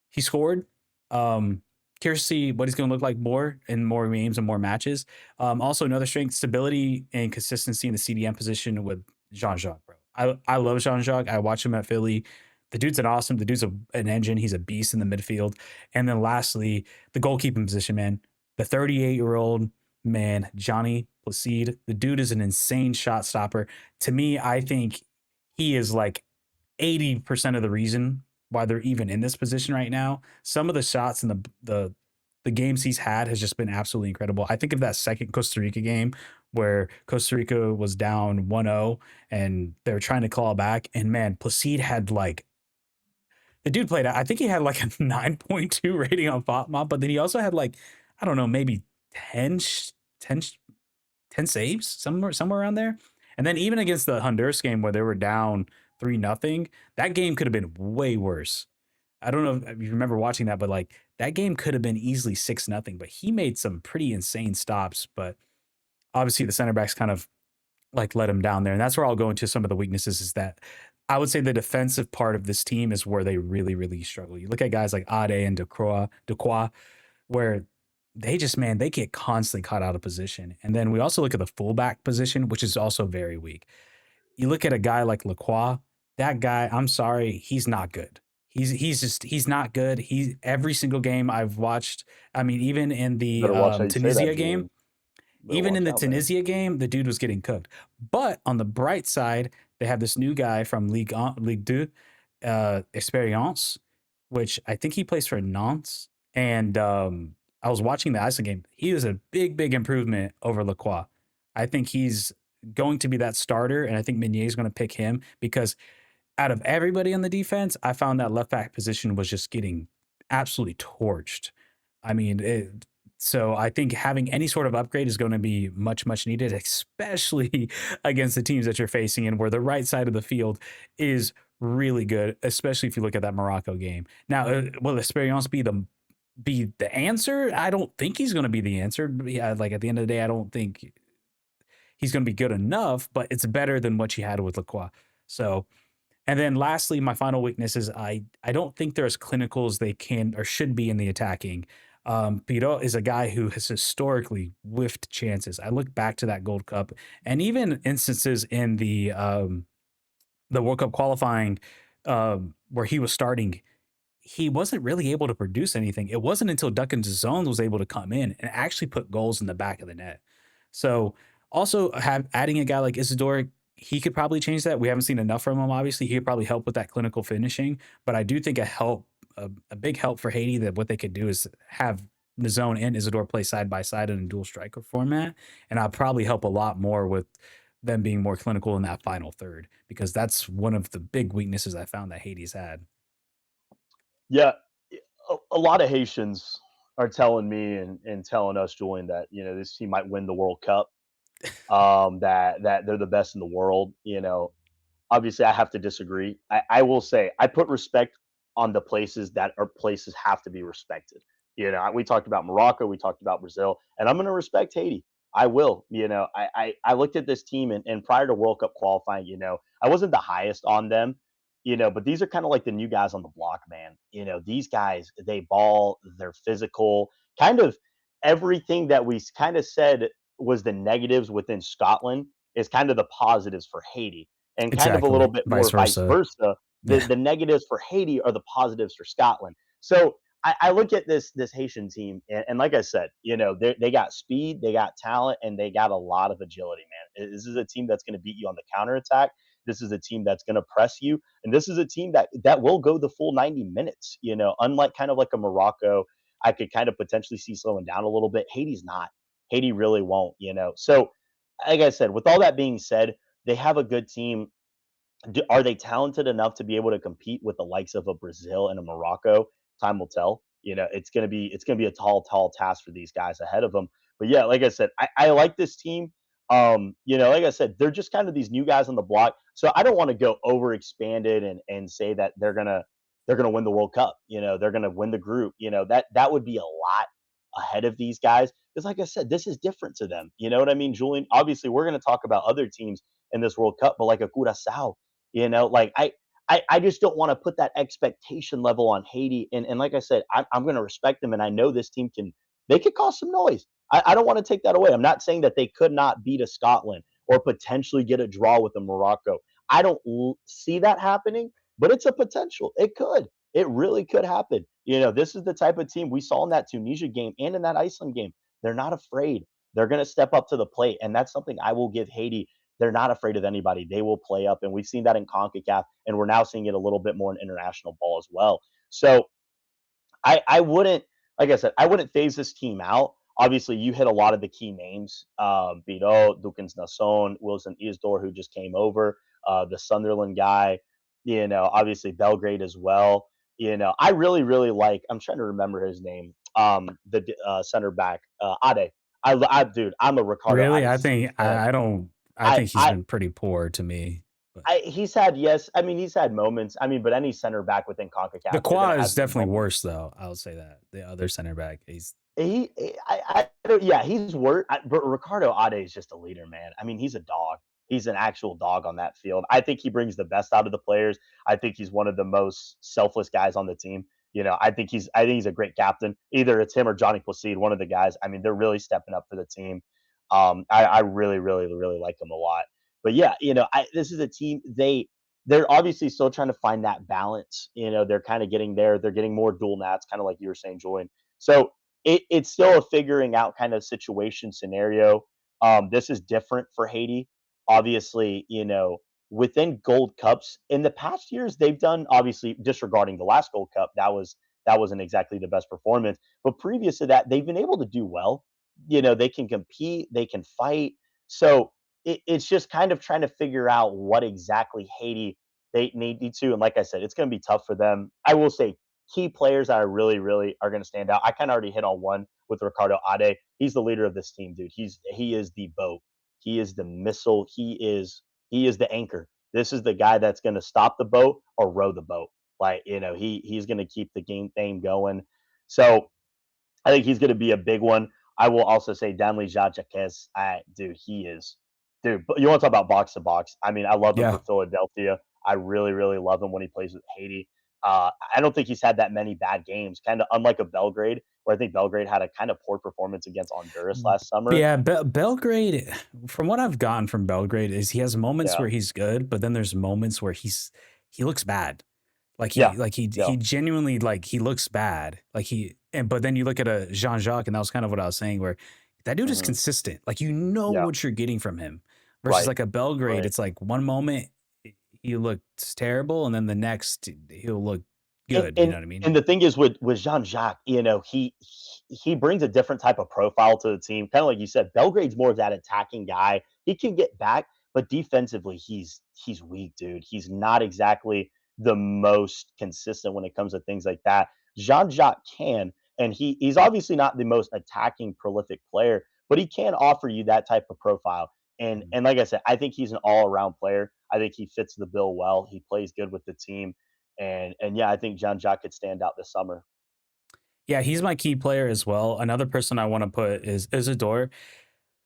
He scored. Um, Curious to see what he's going to look like more in more games and more matches. Also, another strength, stability and consistency in the CDM position with Jean Jacques, bro. I love Jean Jacques. I watch him at Philly. The dude's an awesome. The dude's an engine. He's a beast in the midfield. And then lastly, the goalkeeping position, man. The 38-year-old man, Johnny Placide. The dude is an insane shot stopper. To me, I think he is like 80% of the reason why they're even in this position right now. Some of the shots and the games he's had has just been absolutely incredible. I think of that second Costa Rica game where Costa Rica was down 1-0 and they were trying to claw back. And man, Placide had like the dude played, I think he had like a 9.2 rating on FOTMOP, but then he also had like, I don't know, maybe 10, 10 10 saves, somewhere around there. And then even against the Honduras game where they were down 3-0, that game could have been way worse. I don't know if you remember watching that, but like that game could have been easily 6-0. But he made some pretty insane stops. But obviously the center backs kind of like let him down there. And that's where I'll go into some of the weaknesses is that I would say the defensive part of this team is where they really, really struggle. You look at guys like Ade and Decroix, where they just, man, they get constantly caught out of position. And then we also look at the fullback position, which is also very weak. You look at a guy like Lacroix, that guy, I'm sorry, he's not good. He's not good. He every single game I've watched, I mean, even in the Better watch how you say that, Tunisia game, Julian. Better even in watch the out, man. Tunisia game, the dude was getting cooked. But on the bright side, they have this new guy from Ligue 2, Experience, which I think he plays for Nantes. And I was watching the Iceland game. He is a big, big improvement over Lacroix. I think he's going to be that starter, and I think Meunier is going to pick him because out of everybody on the defense, I found that left back position was just getting absolutely torched. I mean, so I think having any sort of upgrade is going to be much, much needed, especially against the teams that you're facing and where the right side of the field is really good, especially if you look at that Morocco game. Now, will Experience be the answer? I don't think he's going to be the answer. Yeah, like at the end of the day, I don't think he's going to be good enough, but it's better than what you had with Lacroix. So, and then lastly, my final weakness is I don't think they're as clinical as they can or should be in the attacking. Piro is a guy who has historically whiffed chances. I look back to that Gold Cup and even instances in the World Cup qualifying where he was starting, he wasn't really able to produce anything. It wasn't until Duncan Zones was able to come in and actually put goals in the back of the net. So also have adding a guy like Isidore, he could probably change that. We haven't seen enough from him. Obviously, he could probably help with that clinical finishing. But I do think a big help for Haiti that what they could do is have Nazone and Isidore play side by side in a dual striker format, and I'll probably help a lot more with them being more clinical in that final third because that's one of the big weaknesses I found that Haiti's had. Yeah, a lot of Haitians are telling me and telling us, Julian, that this team might win the World Cup. That they're the best in the world. Obviously, I have to disagree. I will say I put respect on the places that are places have to be respected. We talked about Morocco, we talked about Brazil, and I'm going to respect Haiti. I will. I looked at this team and prior to World Cup qualifying, I wasn't the highest on them. But these are kind of like the new guys on the block, man. These guys, they ball, they're physical, kind of everything that we kind of said was the negatives within Scotland is kind of the positives for Haiti, and kind of a little Exactly. bit Vice more vice versa. versa. The Yeah. the negatives for Haiti are the positives for Scotland. So I look at this Haitian team, and like I said, they got speed, they got talent, and they got a lot of agility, man. This is a team that's going to beat you on the counterattack. This is a team that's going to press you, and this is a team that will go the full 90 minutes. Unlike kind of like a Morocco, I could kind of potentially see slowing down a little bit. Haiti's not. Haiti really won't. So like I said, with all that being said, they have a good team. Are they talented enough to be able to compete with the likes of a Brazil and a Morocco? Time will tell. It's gonna be a tall, tall task for these guys ahead of them. But yeah, like I said, I like this team. Like I said, they're just kind of these new guys on the block. So I don't want to go over expanded and say that they're gonna win the World Cup. They're gonna win the group. That would be a lot ahead of these guys. Because like I said, this is different to them. You know what I mean, Julian? Obviously, we're gonna talk about other teams in this World Cup, but like a Curacao, like I just don't want to put that expectation level on Haiti. And like I said, I'm going to respect them, and I know this team they could cause some noise. I don't want to take that away. I'm not saying that they could not beat a Scotland or potentially get a draw with a Morocco. I don't see that happening, but it's a potential. It could. It really could happen. This is the type of team we saw in that Tunisia game and in that Iceland game. They're not afraid. They're going to step up to the plate, and that's something I will give Haiti. They're not afraid of anybody. They will play up, and we've seen that in CONCACAF, and we're now seeing it a little bit more in international ball as well. So I wouldn't, like I said, I wouldn't phase this team out. Obviously, you hit a lot of the key names: Biro, Dukins Nason, Wilson Isdor, who just came over, the Sunderland guy. Obviously Belgrade as well. I really, really like. I'm trying to remember his name. The center back, Ade. Dude, I'm a Ricardo Really? Ade fan. I don't I I, think he's I been pretty poor to me. But he's had, yes, I mean, he's had moments. I mean, but any center back within the CONCACAF, they're gonna Qua have is their definitely moments. worse though. I'll say that. The other center back, he's I don't, yeah, he's worse. But Ricardo Ade is just a leader, man. I mean, he's a dog. He's an actual dog on that field. I think he brings the best out of the players. I think he's one of the most selfless guys on the team. I think he's a great captain. Either it's him or Johnny Placide, one of the guys. I mean, they're really stepping up for the team. I really, really, really like him a lot. But yeah, this is a team. They're obviously still trying to find that balance. They're kind of getting there. They're getting more dual nats, kind of like you were saying, Julian. So it's still a figuring out kind of situation scenario. This is different for Haiti. Obviously, within Gold Cups in the past years, they've done, obviously disregarding the last Gold Cup, that wasn't exactly the best performance. But previous to that, they've been able to do well. They can compete, they can fight. So it's just kind of trying to figure out what exactly Haiti they need to. And like I said, it's going to be tough for them. I will say key players that are really, really are going to stand out. I kind of already hit on one with Ricardo Ade. He's the leader of this team, dude. He is the boat. He is the missile. He is the anchor. This is the guy that's going to stop the boat or row the boat. Like he's going to keep the game theme going. So I think he's going to be a big one. I will also say Danley Jaques. Dude, he is. Dude, but you want to talk about box to box? I mean, I love him for Yeah. Philadelphia. I really, really love him when he plays with Haiti. I don't think he's had that many bad games, kind of unlike a Belgrade, where I think Belgrade had a kind of poor performance against Honduras last summer. Yeah, Belgrade, from what I've gotten from Belgrade, is he has moments Yeah, where he's good, but then there's moments where he looks bad. yeah, yeah. He genuinely like he looks bad. But then you look at a Jean Jacques, and that was kind of what I was saying, where that dude is Hmm. consistent. Like you know Yeah, what you're getting from him. Versus right, like a Belgrade, right. it's like one moment he looks terrible, and then the next he'll look And good. You know and what I mean? and the thing is with Jean-Jacques, he brings a different type of profile to the team. Kinda like you said, Belgrade's more of that attacking guy. He can get back, but defensively, he's weak, dude. He's not exactly the most consistent when it comes to things like that. Jean-Jacques can, and he's obviously not the most attacking, prolific player, but he can offer you that type of profile. Mhm. And like I said, I think he's an all-around player. I think he fits the bill well. He plays good with the team. And yeah, I think John Jock could stand out this summer. Yeah, he's my key player as well. Another person I want to put is Isidore.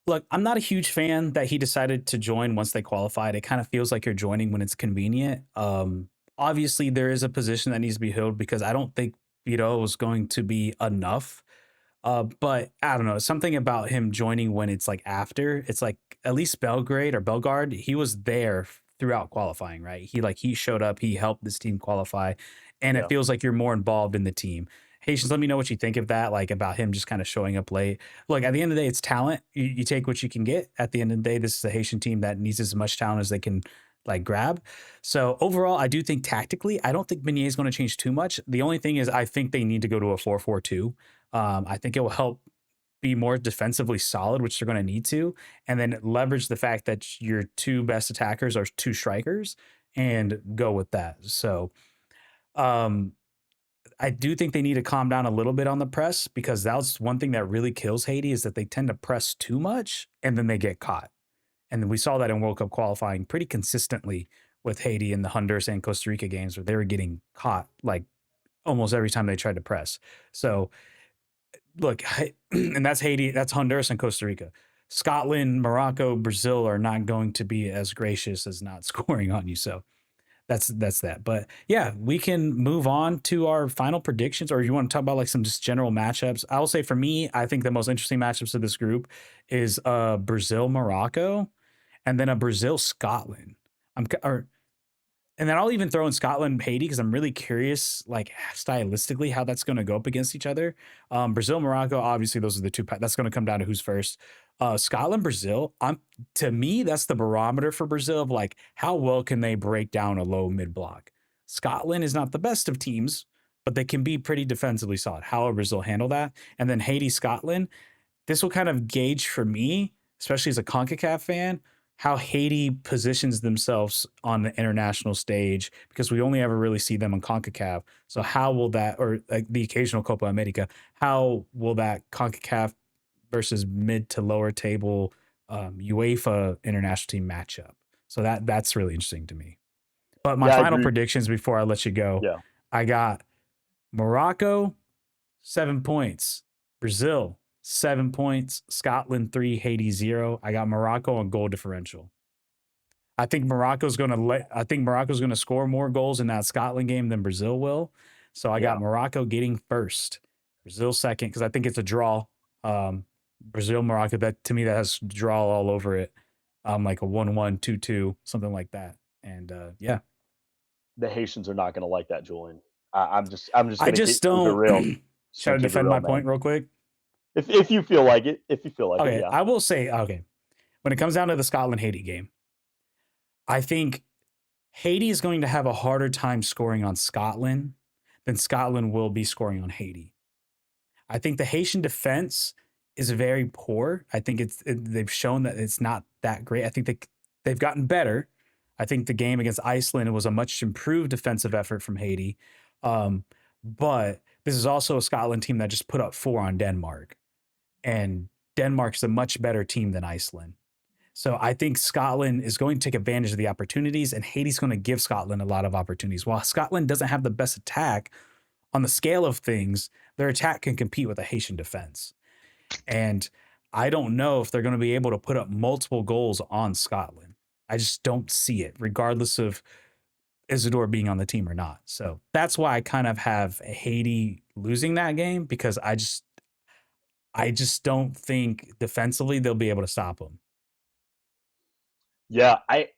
Look, I'm not a huge fan that he decided to join once they qualified. It kind of feels like you're joining when it's convenient. Obviously, there is a position that needs to be filled because I don't think Vito is going to be enough. But I don't know, something about him joining when it's like after. It's like at least Belgrade or Belgard, he was there throughout qualifying, right? He showed up, he helped this team qualify, and it Yeah. feels like you're more involved in the team. Haitians, let me know what you think of that, like about him just kind of showing up late. Look, at the end of the day, it's talent. You take what you can get. At the end of the day, this is a Haitian team that needs as much talent as they can like grab. So overall, I do think tactically, I don't think Meunier is going to change too much. The only thing is, I think they need to go to a 4-4-2. I think it will help be more defensively solid, which they're going to need to, and then leverage the fact that your two best attackers are two strikers and go with that. So, um, I do think they need to calm down a little bit on the press because that's one thing that really kills Haiti is that they tend to press too much and then they get caught. And we saw that in World Cup qualifying pretty consistently with Haiti in the Honduras and Costa Rica games where they were getting caught like almost every time they tried to press. So look, and that's Haiti, that's Honduras and Costa Rica. Scotland, Morocco, Brazil are not going to be as gracious as not scoring on you. So that's that. But yeah, we can move on to our final predictions, or you want to talk about like some just general matchups. I will say for me, I think the most interesting matchups of this group is Brazil, Morocco, and then a Brazil, Scotland. Or and then I'll even throw in Scotland, Haiti, because I'm really curious, like stylistically, how that's going to go up against each other. Brazil, Morocco, obviously, those are the two. That's going to come down to who's first. Scotland, Brazil. To me, that's the barometer for Brazil of like how well can they break down a low mid block. Scotland is not the best of teams, but they can be pretty defensively solid. How will Brazil handle that? And then Haiti, Scotland this will kind of gauge for me, especially as a CONCACAF fan, how Haiti positions themselves on the international stage because we only ever really see them on CONCACAF. So how will that, or like the occasional Copa America, how will that CONCACAF versus mid to lower table UEFA international team matchup? So that's really interesting to me. But my Yeah, I final agree. predictions before I let you go, Yeah. I got Morocco 7 points. Brazil, 7 points. Scotland, 3. Haiti, 0. I got Morocco on goal differential. I think Morocco's gonna score more goals in that Scotland game than Brazil will. So I got Yeah. Morocco getting first, Brazil second, because I think it's a draw. Brazil, Morocco, that to me that has draw all over it. Like a 1-1, 2-2, something like that. And yeah. The Haitians are not gonna like that, Julian. I'm just I gonna just keep it don't real. Just should I gonna keep it defend real, my man. point real quick? If you feel like it, if you feel like it, Okay, yeah. I will say, okay, when it comes down to the Scotland Haiti game, I think Haiti is going to have a harder time scoring on Scotland than Scotland will be scoring on Haiti. I think the Haitian defense is very poor. I think they've shown that it's not that great. I think they've gotten better. I think the game against Iceland was a much improved defensive effort from Haiti. Um, but this is also a Scotland team that just put up 4 on Denmark, and Denmark's a much better team than Iceland. So I think Scotland is going to take advantage of the opportunities, and Haiti's going to give Scotland a lot of opportunities. While Scotland doesn't have the best attack on the scale of things, their attack can compete with a Haitian defense. And I don't know if they're going to be able to put up multiple goals on Scotland. I just don't see it, regardless of Isidore being on the team or not. So that's why I kind of have Haiti losing that game, because I just don't think defensively they'll be able to stop them. Yeah, I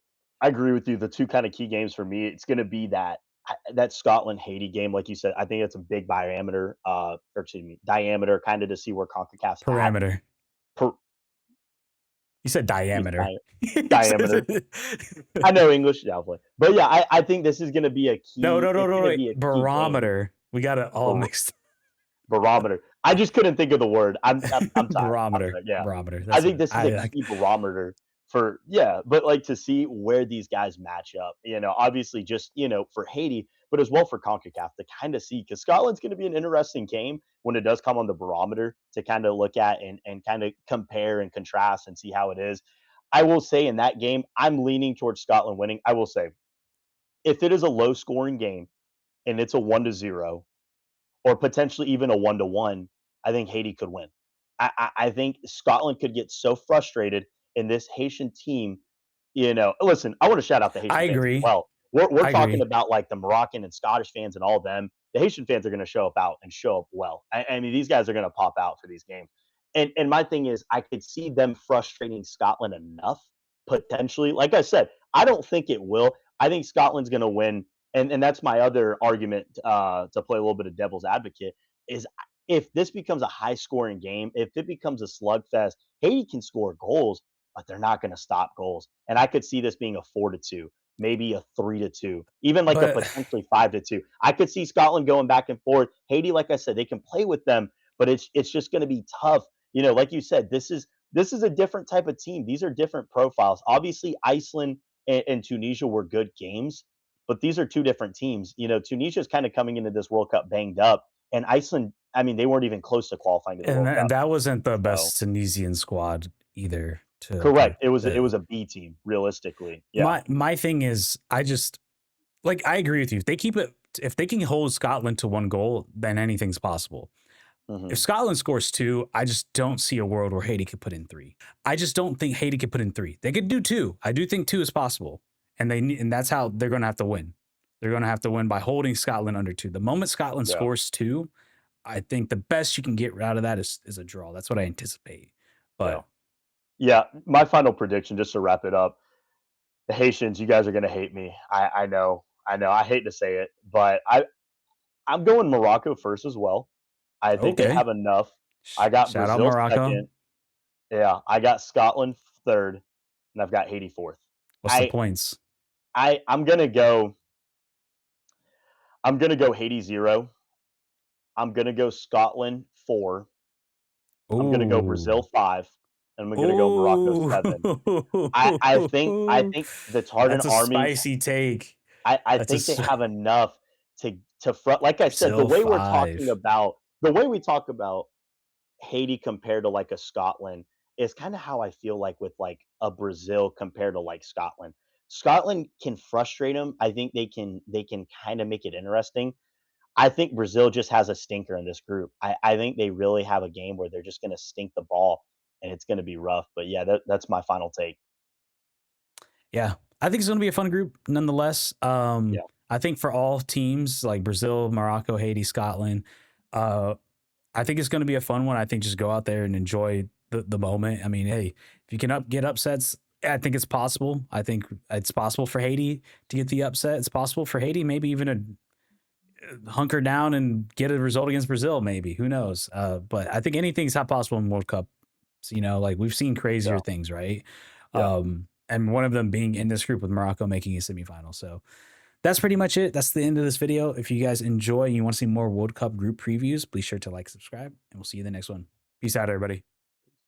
agree with you. The two kind of key games for me, it's going to be that Scotland Haiti game, like you said. I think it's a big diameter, or excuse me, diameter, kind of to see where Concacaf's at. Parameter. Per, You said excuse diameter. me, diameter. I know English, definitely, but yeah, I think this is going to be a No, key. no, no, It's no, going to wait. be a key game. Barometer. We got it all Bar- mixed. Barometer. I just couldn't think of the word. I'm tired. I'm Barometer. tired. Yeah. Barometer. I That's think what this is a key barometer for, yeah, but like to see where these guys match up, obviously just, for Haiti, but as well for CONCACAF to kind of see, because Scotland's going to be an interesting game when it does come on the barometer to kind of look at and kind of compare and contrast and see how it is. I will say in that game, I'm leaning towards Scotland winning. I will say, if it is a low scoring game and it's a 1-0, or potentially even a 1-1, I think Haiti could win. I think Scotland could get so frustrated in this Haitian team. Listen, I want to shout out the I Haitian fans as agree. well. We're I talking agree. about like the Moroccan and Scottish fans and all of them. The Haitian fans are going to show up out and show up well. I mean, these guys are going to pop out for these games. And my thing is, I could see them frustrating Scotland enough potentially. Like I said, I don't think it will. I think Scotland's going to win, and that's my other argument, to play a little bit of devil's advocate, is if this becomes a high scoring game, if it becomes a slugfest, Haiti can score goals, but they're not going to stop goals. And I could see this being a 4-2, maybe a 3-2, even like a But potentially 5-2. I could see Scotland going back and forth. Haiti, like I said, they can play with them, but it's just going to be tough. Like you said, this is a different type of team. These are different profiles. Obviously, Iceland and Tunisia were good games, but these are two different teams. Tunisia is kind of coming into this World Cup banged up, and Iceland, I mean, they weren't even close to qualifying to the World and Cup. that wasn't the So, best Tunisian squad either to kind of correct. It was the a B team, realistically. Yeah. my thing is, I just like, I agree with you. If they can hold Scotland to one goal, then anything's possible. If Hmm. Scotland scores two, I just don't see a world where Haiti could put in three. I just don't think Haiti could put in three. They could do two. I do think two is possible, and that's how they're going to have to win. They're going to have to win by holding Scotland under two. The moment Scotland Yeah. scores two, I think the best you can get out of that is a draw. That's what I anticipate. Yeah. But Yeah. My final prediction, just to wrap it up, the Haitians, you guys are gonna hate me. I know. I know. I hate to say it, but I'm going Morocco first as well. I think they okay, have enough. I got shout out Brazil Morocco. second. Yeah, I got Scotland third, and I've got Haiti fourth. What's the I points? I I'm gonna go Haiti 0. I'm gonna go Scotland 4. I'm gonna go Brazil Ooh, 5, and I'm gonna go Morocco ooh, 7. I think the Tartan that's a Army, spicy take. I That's a think they have enough to front, like I said, the Brazil way we're talking 5. about the way we talk about Haiti compared to like a Scotland is kind of how I feel like with like a Brazil compared to like Scotland. Scotland can frustrate them. I think they can kind of make it interesting. I think Brazil just has a stinker in this group. I think they really have a game where they're just going to stink the ball, and it's going to be rough. But yeah, that's my final take. Yeah, I think it's going to be a fun group nonetheless. Yeah. I think for all teams like Brazil, Morocco, Haiti, Scotland, uh, I think it's going to be a fun one. I think just go out there and enjoy the moment. I mean, hey, if you can get upsets, I think it's possible. I think it's possible for Haiti to get the upset. It's possible for Haiti maybe even a hunker down and get a result against Brazil. Maybe, who knows? But I think anything's not possible in World Cup. So, like we've seen crazier Yeah. things, right? Yeah. And one of them being in this group with Morocco making a semifinal. So that's pretty much it. That's the end of this video. If you guys enjoy and you want to see more World Cup group previews, please sure to like, subscribe, and we'll see you in the next one. Peace out, everybody.